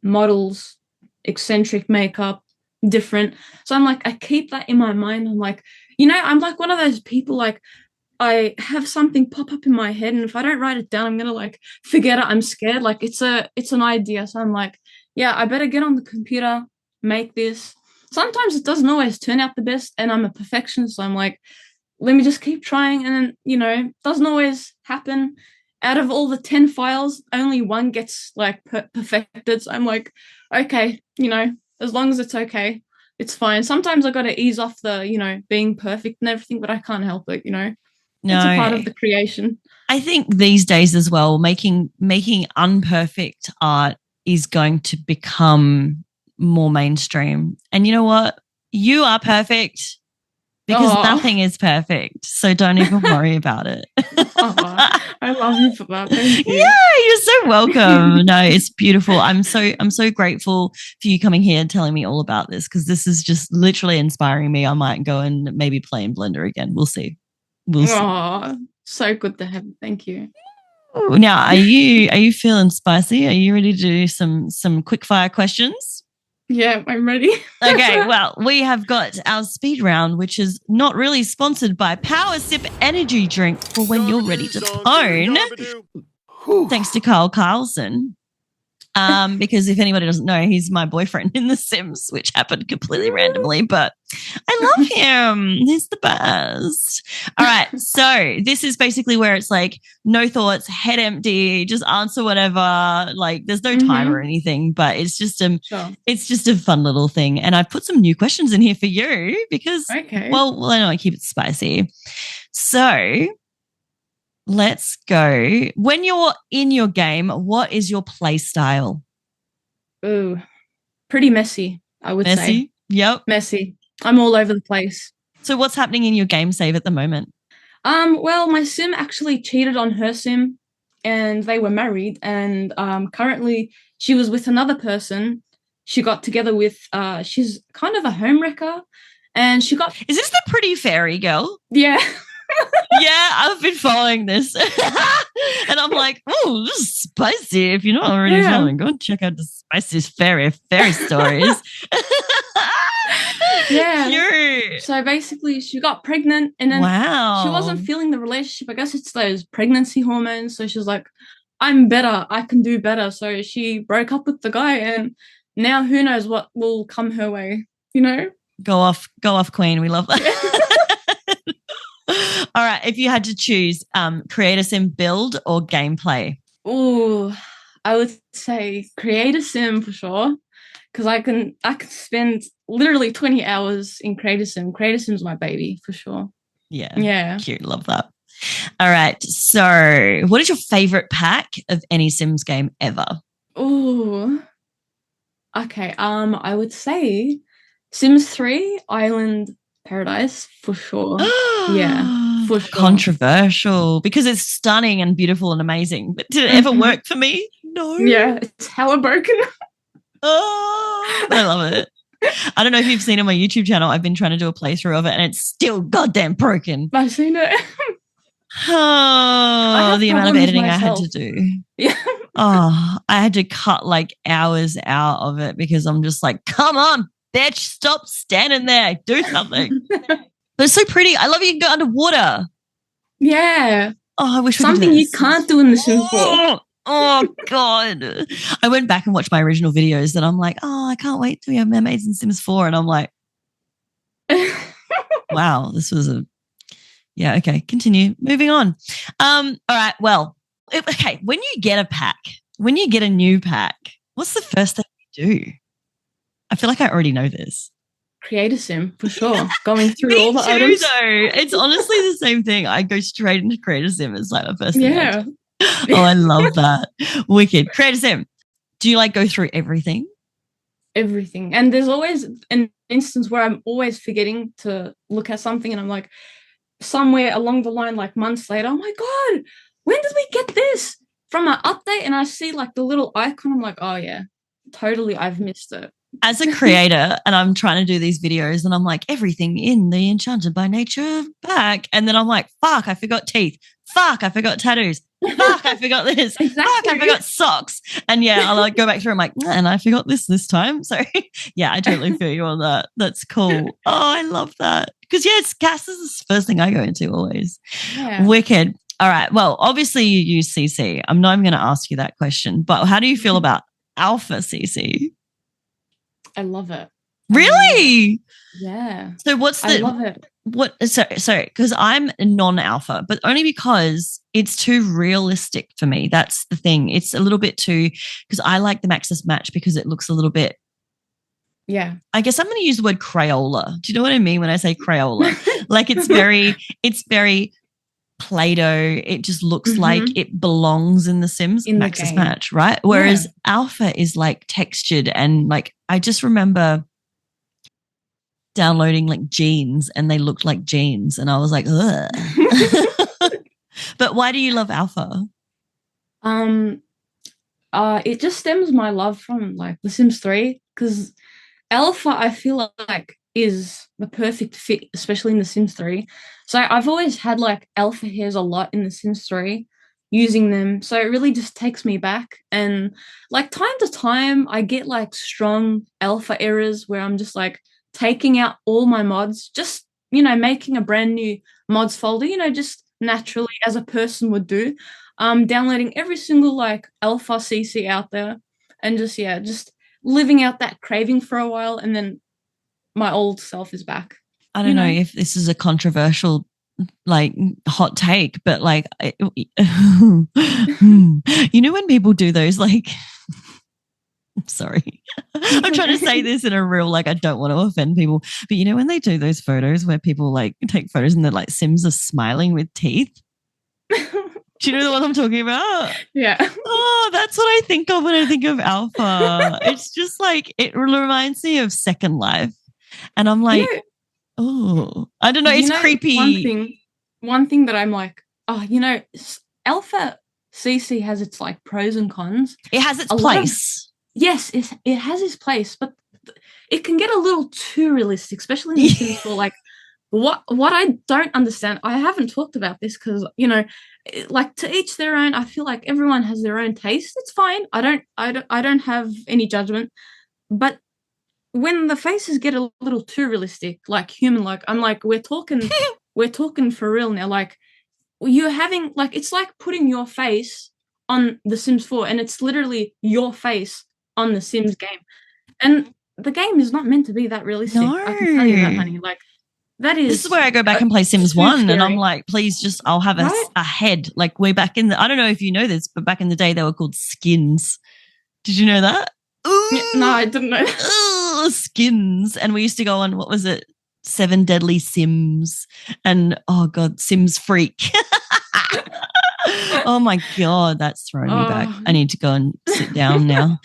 models, eccentric makeup, different. So I'm like, I keep that in my mind. I'm like, I'm like one of those people, like I have something pop up in my head and if I don't write it down, I'm going to like forget it. I'm scared. Like it's an idea. So I'm like, yeah, I better get on the computer, make this. Sometimes it doesn't always turn out the best and I'm a perfectionist. So I'm like, let me just keep trying. And then, it doesn't always happen. Out of all the 10 files, only one gets like perfected. So I'm like, okay, as long as it's okay. It's fine. Sometimes I got to ease off the, being perfect and everything, but I can't help it, No, it's a part of the creation. I think these days as well, making unperfect art is going to become more mainstream. And you know what? You are perfect because nothing is perfect. So don't even worry about it. I love you for that. Thank you. Yeah, you're so welcome. No, it's beautiful. I'm so grateful for you coming here and telling me all about this because this is just literally inspiring me. I might go and maybe play in Blender again. We'll see. So good to have you. Thank you. Now, are you feeling spicy? Are you ready to do some quick fire questions? Yeah, I'm ready. Okay, well, we have got our speed round, which is not really sponsored by Power Sip Energy Drink for when you're ready to tone. Thanks to Carl Carlson. Because if anybody doesn't know, he's my boyfriend in The Sims, which happened completely randomly, but I love him. He's the best. All right. So this is basically where it's like no thoughts, head empty, just answer whatever. Like there's no time or anything, but it's just a fun little thing. And I've put some new questions in here for you because, well, I know I keep it spicy. So let's go. When you're in your game, what is your play style? Ooh, pretty messy, I would say. Messy? Yep. Messy. I'm all over the place. So what's happening in your game save at the moment? Well, my sim actually cheated on her sim and they were married and currently she was with another person. She got together with, she's kind of a homewrecker and she got... Is this the pretty fairy girl? Yeah. Yeah, I've been following this. And I'm like, oh, this is spicy. If you're not already following, go and check out the spiciest fairy stories. Yeah. Cute. So basically she got pregnant and then she wasn't feeling the relationship. I guess it's those pregnancy hormones. So she's like, I'm better. I can do better. So she broke up with the guy and now who knows what will come her way, Go off, queen. We love that. All right. If you had to choose create a sim build or gameplay? Oh, I would say create a sim for sure. Because I can spend literally 20 hours in create a sim. Create a sim's my baby for sure. Yeah. Cute. Love that. All right. So what is your favorite pack of any Sims game ever? Oh, okay. I would say Sims 3 Island Paradise for sure. Yeah, for sure. Controversial because it's stunning and beautiful and amazing. But did it ever work for me? No. Yeah, it's hella broken. Oh, I love it. I don't know if you've seen it on my YouTube channel. I've been trying to do a playthrough of it and it's still goddamn broken. I've seen it. Oh, the amount of editing I had to do. Yeah. Oh, I had to cut like hours out of it because I'm just like, come on, bitch, stop standing there. Do something. But it's so pretty. I love you can go underwater. Yeah. Oh, I wish we could do Something you this. can't do in The Sims 4. Oh, God. I went back and watched my original videos and I'm like, oh, I can't wait to be a mermaids in Sims 4. And I'm like, wow, this was yeah, okay, continue. Moving on. All right, well, okay, when you get a new pack, what's the first thing you do? I feel like I already know this. Create a sim, for sure. Going through Me all the too, items. though. It's honestly the same thing. I go straight into Create a Sim. It's like the first thing I do. Oh, I love that. Wicked. Create a Sim. Do you like go through everything? Everything. And there's always an instance where I'm always forgetting to look at something and I'm like, somewhere along the line, like months later, oh my God, when did we get this? From an update, and I see like the little icon, I'm like, oh yeah, totally, I've missed it. As a creator, and I'm trying to do these videos, and I'm like, everything in the Enchanted by Nature pack. And then I'm like, fuck, I forgot teeth. Fuck, I forgot tattoos. Fuck, I forgot this. Exactly. Fuck, I forgot socks. And yeah, I'll like go back through. I'm like, and I forgot this time. So yeah, I totally feel you on that. That's cool. Oh, I love that. Because yeah, it's gas is the first thing I go into always. Yeah. Wicked. All right. Well, obviously you use CC. I'm not even going to ask you that question, but how do you feel about Alpha CC? I love it. Really? Yeah. So what's the? I love it. What? Sorry, because I'm non-alpha, but only because it's too realistic for me. That's the thing. It's a little bit too because I like the Maxis Match because it looks a little bit. Yeah. I guess I'm going to use the word Crayola. Do you know what I mean when I say Crayola? Like it's very Play-Doh. It just looks like it belongs in the Sims in Maxis Match, right? Whereas Alpha is like textured and like I just remember downloading like jeans and they looked like jeans and I was like, ugh. But why do you love Alpha? It just stems my love from like The Sims 3 because Alpha I feel like is the perfect fit, especially in The Sims 3. So I've always had like alpha hairs a lot in The Sims 3, using them. So it really just takes me back. And like time to time, I get like strong alpha errors where I'm just like taking out all my mods, just, you know, making a brand new mods folder, you know, just naturally as a person would do. Downloading every single like alpha CC out there and just, yeah, just living out that craving for a while. And then my old self is back. I don't know if this is a controversial like hot take, but like you know when people do those like I'm sorry. I'm trying to say this in a real like I don't want to offend people, but you know when they do those photos where people like take photos and they're like Sims are smiling with teeth? Do you know what I'm talking about? Yeah. Oh, that's what I think of when I think of Alpha. It's just like it reminds me of Second Life. And I'm like, oh, I don't know. It's creepy. One thing that I'm like, oh, you know, Alpha CC has its like pros and cons. It has its place. Yes, it has its place, but it can get a little too realistic, especially in the Sims 4. Like, what I don't understand, I haven't talked about this because, you know, like to each their own. I feel like everyone has their own taste. It's fine. I don't have any judgment, but when the faces get a little too realistic, like human, like I'm like, we're talking for real now. Like you're having like it's like putting your face on The Sims 4, and it's literally your face on the Sims game, and the game is not meant to be that realistic. No. I can tell you that, honey. Like that is. This is where I go back and play Sims 1, scary. and I'm like, please, just I'll have a head. Like way back in I don't know if you know this, but back in the day they were called skins. Did you know that? Yeah, no, I didn't know that. Skins. And we used to go on, what was it? 7 Deadly Sims. And oh God, Sims Freak. Oh my God, that's throwing me back. I need to go and sit down now.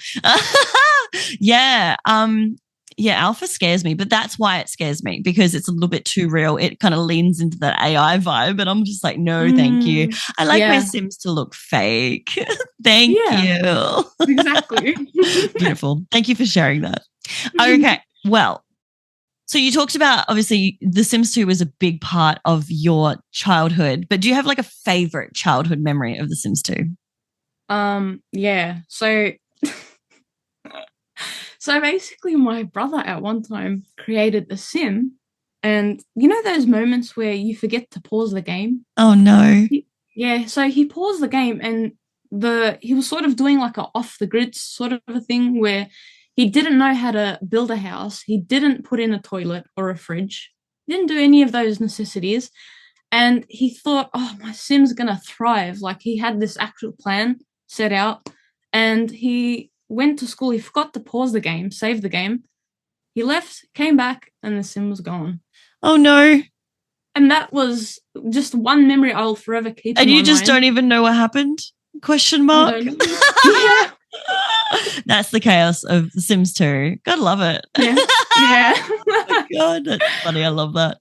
Yeah. Yeah, Alpha scares me, but that's why it scares me, because it's a little bit too real. It kind of leans into that AI vibe, and I'm just like, no, thank you. I like my Sims to look fake. Thank you. Exactly. Beautiful. Thank you for sharing that. Okay, well, so you talked about, obviously, The Sims 2 was a big part of your childhood, but do you have like a favorite childhood memory of The Sims 2? Yeah. So basically my brother at one time created a sim And you know those moments where you forget to pause the game? Oh no. Yeah, so he paused the game and he was sort of doing like a off the grid sort of a thing where he didn't know how to build a house. He didn't put in a toilet or a fridge. He didn't do any of those necessities. And he thought, oh, my sim's gonna thrive. Like he had this actual plan set out. And he went to school. He forgot to pause the game, save the game. He left, came back, and the sim was gone. Oh no. And that was just one memory I'll forever keep. And in you my just mind. don't even know what happened? Question mark. Yeah. That's the chaos of The Sims 2. God love it. Yeah. Yeah. Oh my God, that's funny. I love that.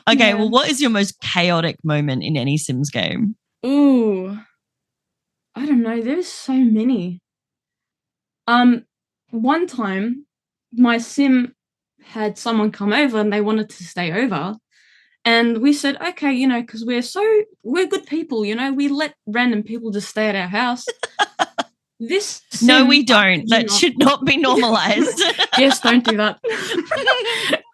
Okay, Yeah. well, what is your most chaotic moment in any Sims game? Ooh. I don't know. There's so many. One time my sim had someone come over and they wanted to stay over. And we said, okay, you know, because we're good people, you know, we let random people just stay at our house. This sim, No, we don't. That should not be normalized. Yes, don't do that.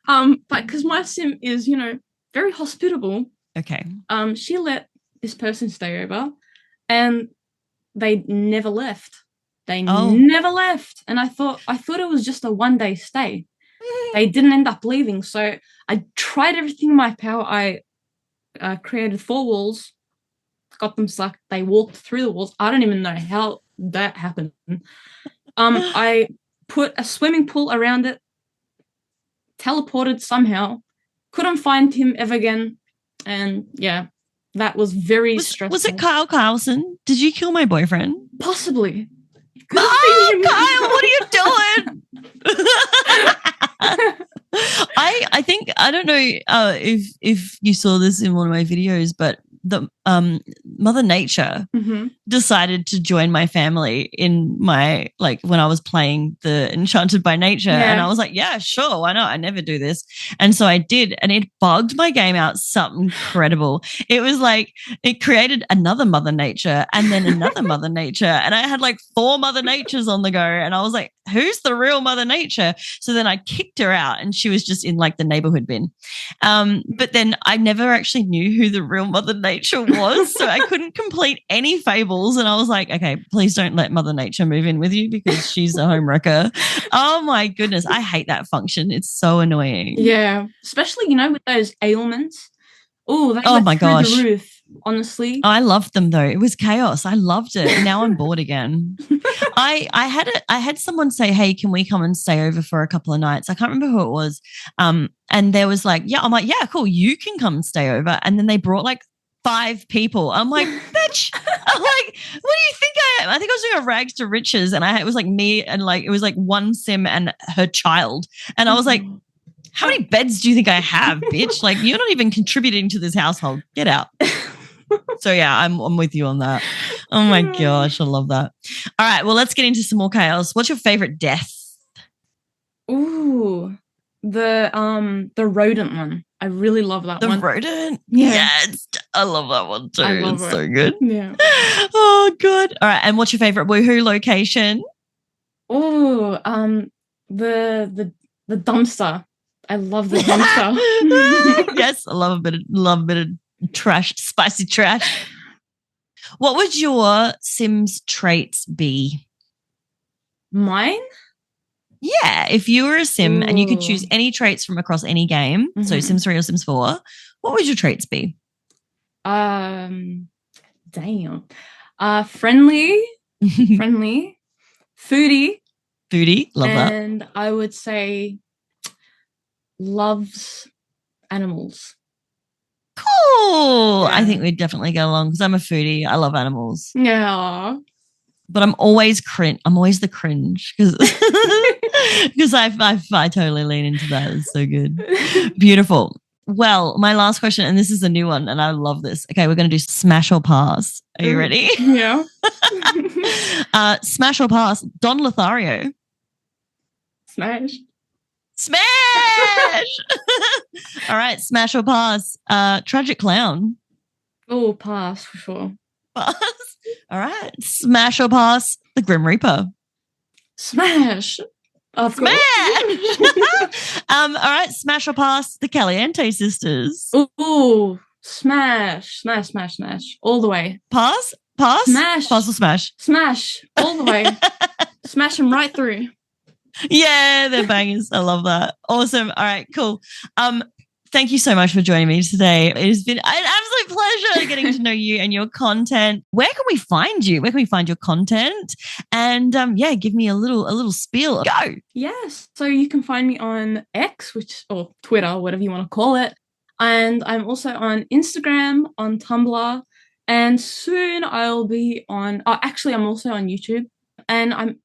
But because my sim is, you know, very hospitable. Okay. She let this person stay over and they never left. They never left. And I thought it was just a one-day stay. They didn't end up leaving. So I tried everything in my power. I created 4 walls, got them stuck. They walked through the walls. I don't even know how that happened. I put a swimming pool around it, teleported somehow, couldn't find him ever again. And yeah, that was very stressful. Was it Kyle Carlson? Did you kill my boyfriend? Possibly. Oh, Kyle, what are you doing? I think, I don't know if you saw this in one of my videos, but the Mother Nature decided to join my family in my, like, when I was playing the Enchanted by Nature, and I was like, yeah, sure, why not? I never do this. And so I did, and it bugged my game out something incredible. It was like, it created another Mother Nature and then another Mother Nature, and I had like 4 Mother Natures on the go, and I was like, who's the real Mother Nature? So then I kicked her out and she was just in like the neighborhood bin. But then I never actually knew who the real Mother Nature was. So I couldn't complete any fables. And I was like, okay, please don't let Mother Nature move in with you because she's a home wrecker. Oh my goodness. I hate that function. It's so annoying. Yeah. Especially, you know, with those ailments. Oh, they oh went my through gosh. the roof. Honestly, I loved them though. It was chaos. I loved it. Now I'm bored again. I had someone say, "Hey, can we come and stay over for a couple of nights?" I can't remember who it was. And there was like, "Yeah," I'm like, "Yeah, cool. You can come and stay over." And then they brought like 5 people. I'm like, "Bitch!" I'm like, "What do you think I am?" I think I was doing a rags to riches, and it was like me and like it was like one sim and her child, and I was like, how many beds do you think I have, bitch? Like, you're not even contributing to this household. Get out. So yeah, I'm with you on that. Oh my gosh, I love that. All right, well, let's get into some more chaos. What's your favorite death? Ooh, the rodent one. I really love that one. The rodent? Yeah. Yes, I love that one too. I love it's it. so good. Yeah. Oh, good. All right, and what's your favorite woohoo location? Oh, the dumpster. I love the dumpster. Yes, I love a bit of trash, spicy trash. What would your Sims traits be? Mine? Yeah, if you were a Sim and you could choose any traits from across any game, so Sims 3 or Sims 4, what would your traits be? Damn. Friendly, foodie, love that. And I would say loves animals. Cool. Yeah. I think we'd definitely get along because I'm a foodie. I love animals. Yeah. But I'm always I'm always the cringe because I totally lean into that. It's so good. Beautiful. Well, my last question, and this is a new one, and I love this. Okay, we're going to do smash or pass. Are you ready? Yeah. Smash or pass. Don Lothario. Smash. Smash! All right, smash or pass. Tragic Clown. Oh, pass for sure. Pass. All right, smash or pass. The Grim Reaper. Smash. Of course. Smash! All right, smash or pass the Caliente sisters. Ooh, smash. All the way. Pass? Smash. Pass or smash? Smash. All the way. Smash them right through. Yeah, they're bangers. I love that. Awesome. All right, cool. Thank you so much for joining me today. It has been an absolute pleasure getting to know you and your content. Where can we find you? Where can we find your content? And give me a little spiel. Go. Yes. So you can find me on X, or Twitter, whatever you want to call it. And I'm also on Instagram, on Tumblr, and soon I'll be on. Actually, I'm also on YouTube. And I'm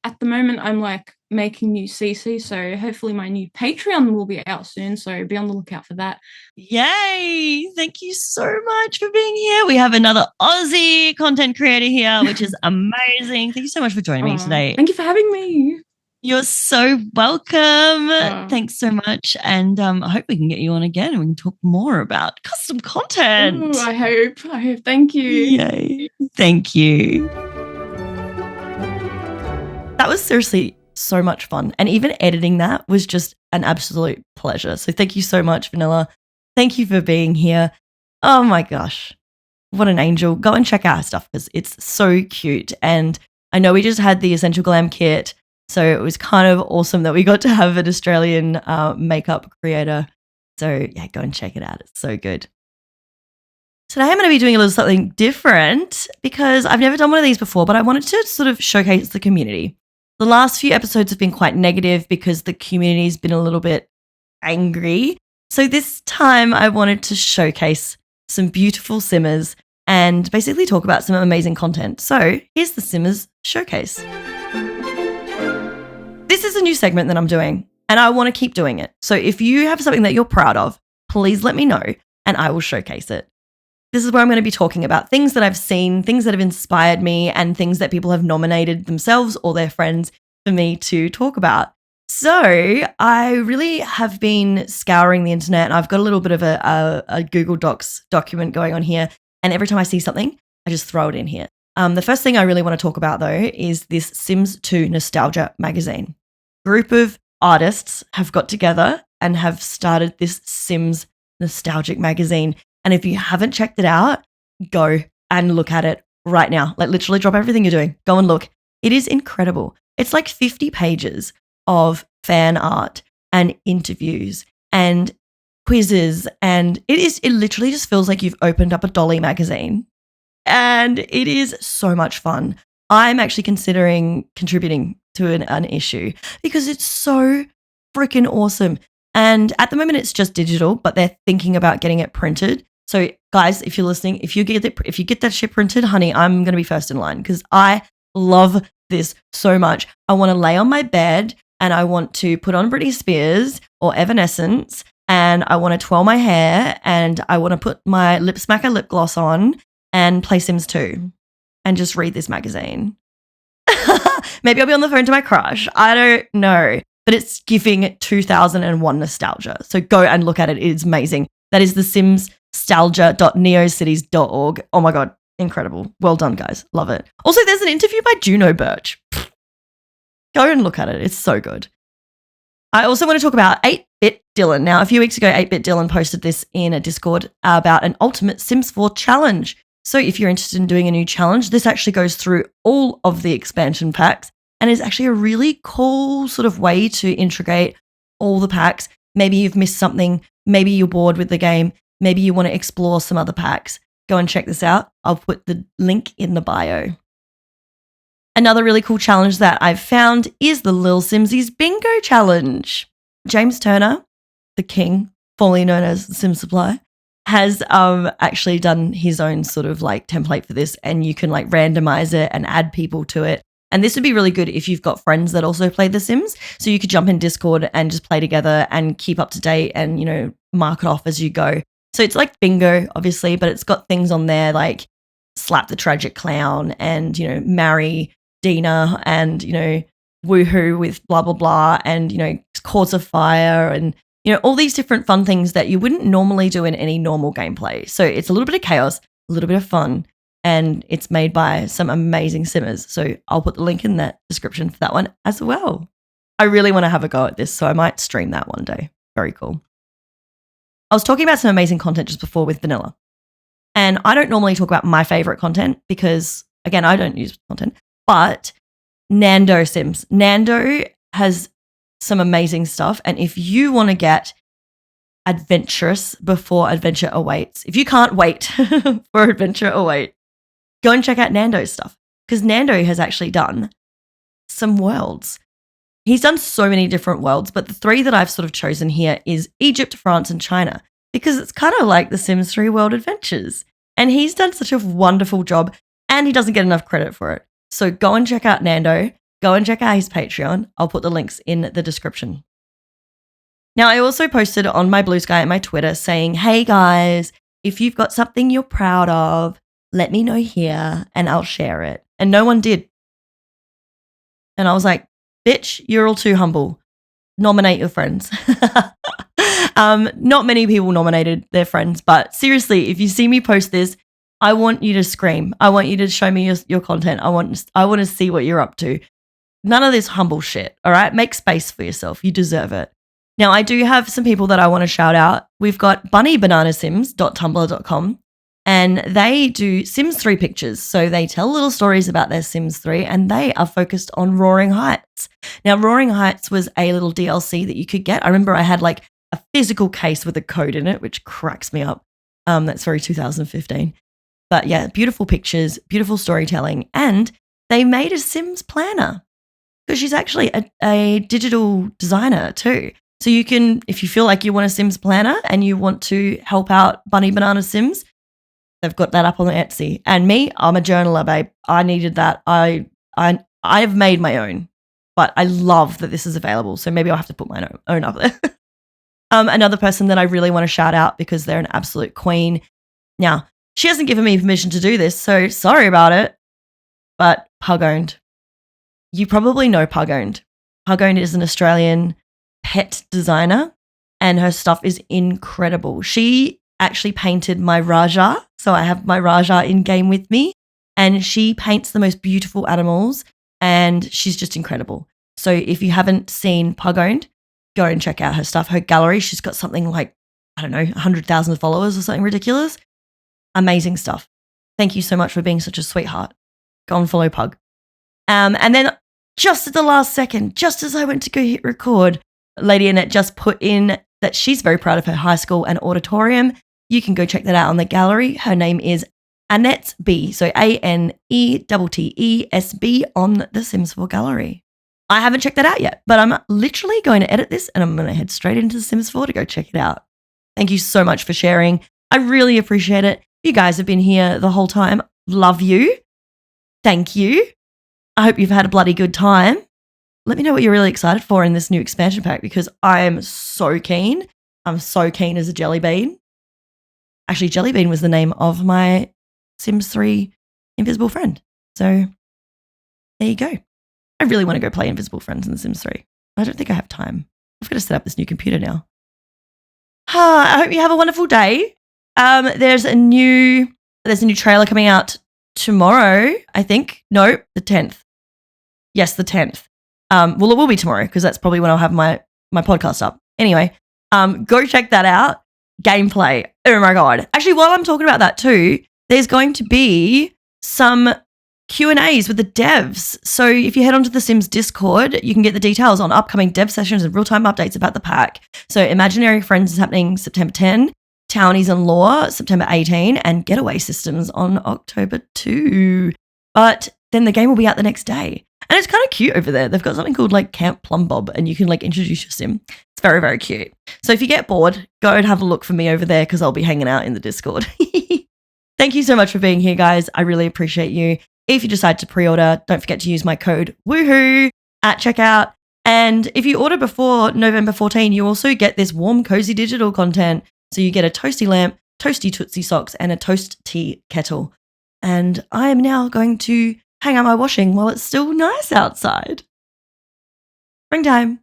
like making new CC, so hopefully my new Patreon will be out soon, so be on the lookout for that. Yay! Thank you so much for being here. We have another Aussie content creator here, which is amazing. Thank you so much for joining me today. Thank you for having me. You're so welcome. Thanks so much. And I hope we can get you on again and we can talk more about custom content. Ooh, I hope. Thank you. Yay. Thank you. That was seriously so much fun. And even editing that was just an absolute pleasure. So thank you so much, Vanilla. Thank you for being here. Oh my gosh. What an angel. Go and check out her stuff because it's so cute. And I know we just had the Essential Glam kit. So it was kind of awesome that we got to have an Australian makeup creator. So yeah, go and check it out. It's so good. Today I'm going to be doing a little something different because I've never done one of these before, but I wanted to sort of showcase the community. The last few episodes have been quite negative because the community's been a little bit angry. So this time I wanted to showcase some beautiful simmers and basically talk about some amazing content. So here's the Simmers Showcase. This is a new segment that I'm doing and I want to keep doing it. So if you have something that you're proud of, please let me know and I will showcase it. This is where I'm going to be talking about things that I've seen, things that have inspired me, and things that people have nominated themselves or their friends for me to talk about. So I really have been scouring the internet, and I've got a little bit of a Google Docs document going on here. And every time I see something, I just throw it in here. The first thing I really want to talk about, though, is this Sims 2 Nostalgia magazine. A group of artists have got together and have started this Sims Nostalgic magazine. And if you haven't checked it out, go and look at it right now. Like literally drop everything you're doing. Go and look. It is incredible. It's like 50 pages of fan art and interviews and quizzes. And it literally just feels like you've opened up a Dolly magazine. And it is so much fun. I'm actually considering contributing to an issue because it's so freaking awesome. And at the moment, it's just digital, but they're thinking about getting it printed. So guys, if you're listening, if you get that shit printed, honey, I'm going to be first in line because I love this so much. I want to lay on my bed and I want to put on Britney Spears or Evanescence and I want to twirl my hair and I want to put my lip smacker lip gloss on and play Sims 2 and just read this magazine. Maybe I'll be on the phone to my crush. I don't know. But it's giving 2001 nostalgia. So go and look at it. It is amazing. That is the simstalgia.neocities.org. Oh my God. Incredible. Well done, guys. Love it. Also, there's an interview by Juno Birch. Go and look at it. It's so good. I also want to talk about 8-Bit Dylan. Now, a few weeks ago, 8-Bit Dylan posted this in a Discord about an ultimate Sims 4 challenge. So if you're interested in doing a new challenge, this actually goes through all of the expansion packs and is actually a really cool sort of way to integrate all the packs. Maybe you've missed something. Maybe you're bored with the game. Maybe you want to explore some other packs. Go and check this out. I'll put the link in the bio. Another really cool challenge that I've found is the Lil Simsies Bingo Challenge. James Turner, the king, formerly known as Sim Supply, has actually done his own sort of like template for this, and you can like randomize it and add people to it. And this would be really good if you've got friends that also play The Sims. So you could jump in Discord and just play together and keep up to date and, you know, mark it off as you go. So it's like bingo, obviously, but it's got things on there like slap the tragic clown and, you know, marry Dina and, you know, woohoo with blah, blah, blah, and, you know, cause of fire and, you know, all these different fun things that you wouldn't normally do in any normal gameplay. So it's a little bit of chaos, a little bit of fun, and it's made by some amazing simmers. So I'll put the link in that description for that one as well. I really want to have a go at this, so I might stream that one day. Very cool. I was talking about some amazing content just before with Vanilla. And I don't normally talk about my favorite content because, again, I don't use content, but Nando Sims. Nando has some amazing stuff. And if you want to get adventurous before adventure awaits, if you can't wait for adventure await, go and check out Nando's stuff because Nando has actually done some worlds. He's done so many different worlds, but the 3 that I've sort of chosen here is Egypt, France, and China because it's kind of like the Sims 3 World Adventures. And he's done such a wonderful job and he doesn't get enough credit for it. So go and check out Nando. Go and check out his Patreon. I'll put the links in the description. Now, I also posted on my Blue Sky and my Twitter saying, hey guys, if you've got something you're proud of, let me know here and I'll share it. And no one did. And I was like, bitch, you're all too humble. Nominate your friends. Not many people nominated their friends, but seriously, if you see me post this, I want you to scream. I want you to show me your content. I want to see what you're up to. None of this humble shit, all right? Make space for yourself. You deserve it. Now, I do have some people that I want to shout out. We've got bunnybananasims.tumblr.com, and they do Sims 3 pictures. So they tell little stories about their Sims 3, and they are focused on Roaring Heights. Now, Roaring Heights was a little DLC that you could get. I remember I had like a physical case with a code in it, which cracks me up. That's very 2015. But yeah, beautiful pictures, beautiful storytelling, and they made a Sims planner because she's actually a digital designer too. So you can, if you feel like you want a Sims planner and you want to help out Bunny Banana Sims, they've got that up on Etsy. And me, I'm a journaler, babe. I needed that. I've made my own, but I love that this is available. So maybe I'll have to put my own up there. Another person that I really want to shout out because they're an absolute queen. Now, she hasn't given me permission to do this, so sorry about it. But Pugowned. You probably know Pugowned. Pugowned is an Australian pet designer and her stuff is incredible. She actually painted my Raja. So I have my Raja in game with me and she paints the most beautiful animals and she's just incredible. So if you haven't seen Pugowned, go and check out her stuff. Her gallery, she's got something like, I don't know, 100,000 followers or something ridiculous. Amazing stuff. Thank you so much for being such a sweetheart. Go and follow Pug. And then just at the last second, just as I went to go hit record, Lady Annette just put in that she's very proud of her high school and auditorium. You can go check that out on the gallery. Her name is Annette B. So ANETTESB on the Sims 4 gallery. I haven't checked that out yet, but I'm literally going to edit this and I'm going to head straight into the Sims 4 to go check it out. Thank you so much for sharing. I really appreciate it. You guys have been here the whole time. Love you. Thank you. I hope you've had a bloody good time. Let me know what you're really excited for in this new expansion pack because I am so keen. I'm so keen as a jelly bean. Actually, Jelly Bean was the name of my Sims 3 Invisible Friend. So there you go. I really want to go play Invisible Friends in The Sims 3. I don't think I have time. I've got to set up this new computer now. I hope you have a wonderful day. There's a new trailer coming out tomorrow, I think. No, the 10th. Yes, the 10th. Well, it will be tomorrow because that's probably when I'll have my podcast up. Anyway, go check that out. Gameplay. Oh my God. Actually, while I'm talking about that too, there's going to be some Q&As with the devs. So if you head onto the Sims Discord, you can get the details on upcoming dev sessions and real-time updates about the pack. So Imaginary Friends is happening September 10, Townies and Law September 18, and Getaway Systems on October 2. But then the game will be out the next day. And it's kind of cute over there. They've got something called like Camp Plum Bob and you can like introduce your sim. It's very, very cute. So if you get bored, go and have a look for me over there because I'll be hanging out in the Discord. Thank you so much for being here, guys. I really appreciate you. If you decide to pre-order, don't forget to use my code WooHoo at checkout. And if you order before November 14, you also get this warm, cozy digital content. So you get a toasty lamp, toasty Tootsie socks, and a toast tea kettle. And I am now going to hang out my washing while it's still nice outside. Springtime.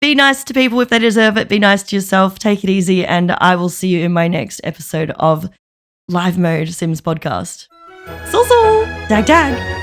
Be nice to people if they deserve it. Be nice to yourself. Take it easy. And I will see you in my next episode of Live Mode Sims Podcast. So, dag, dag.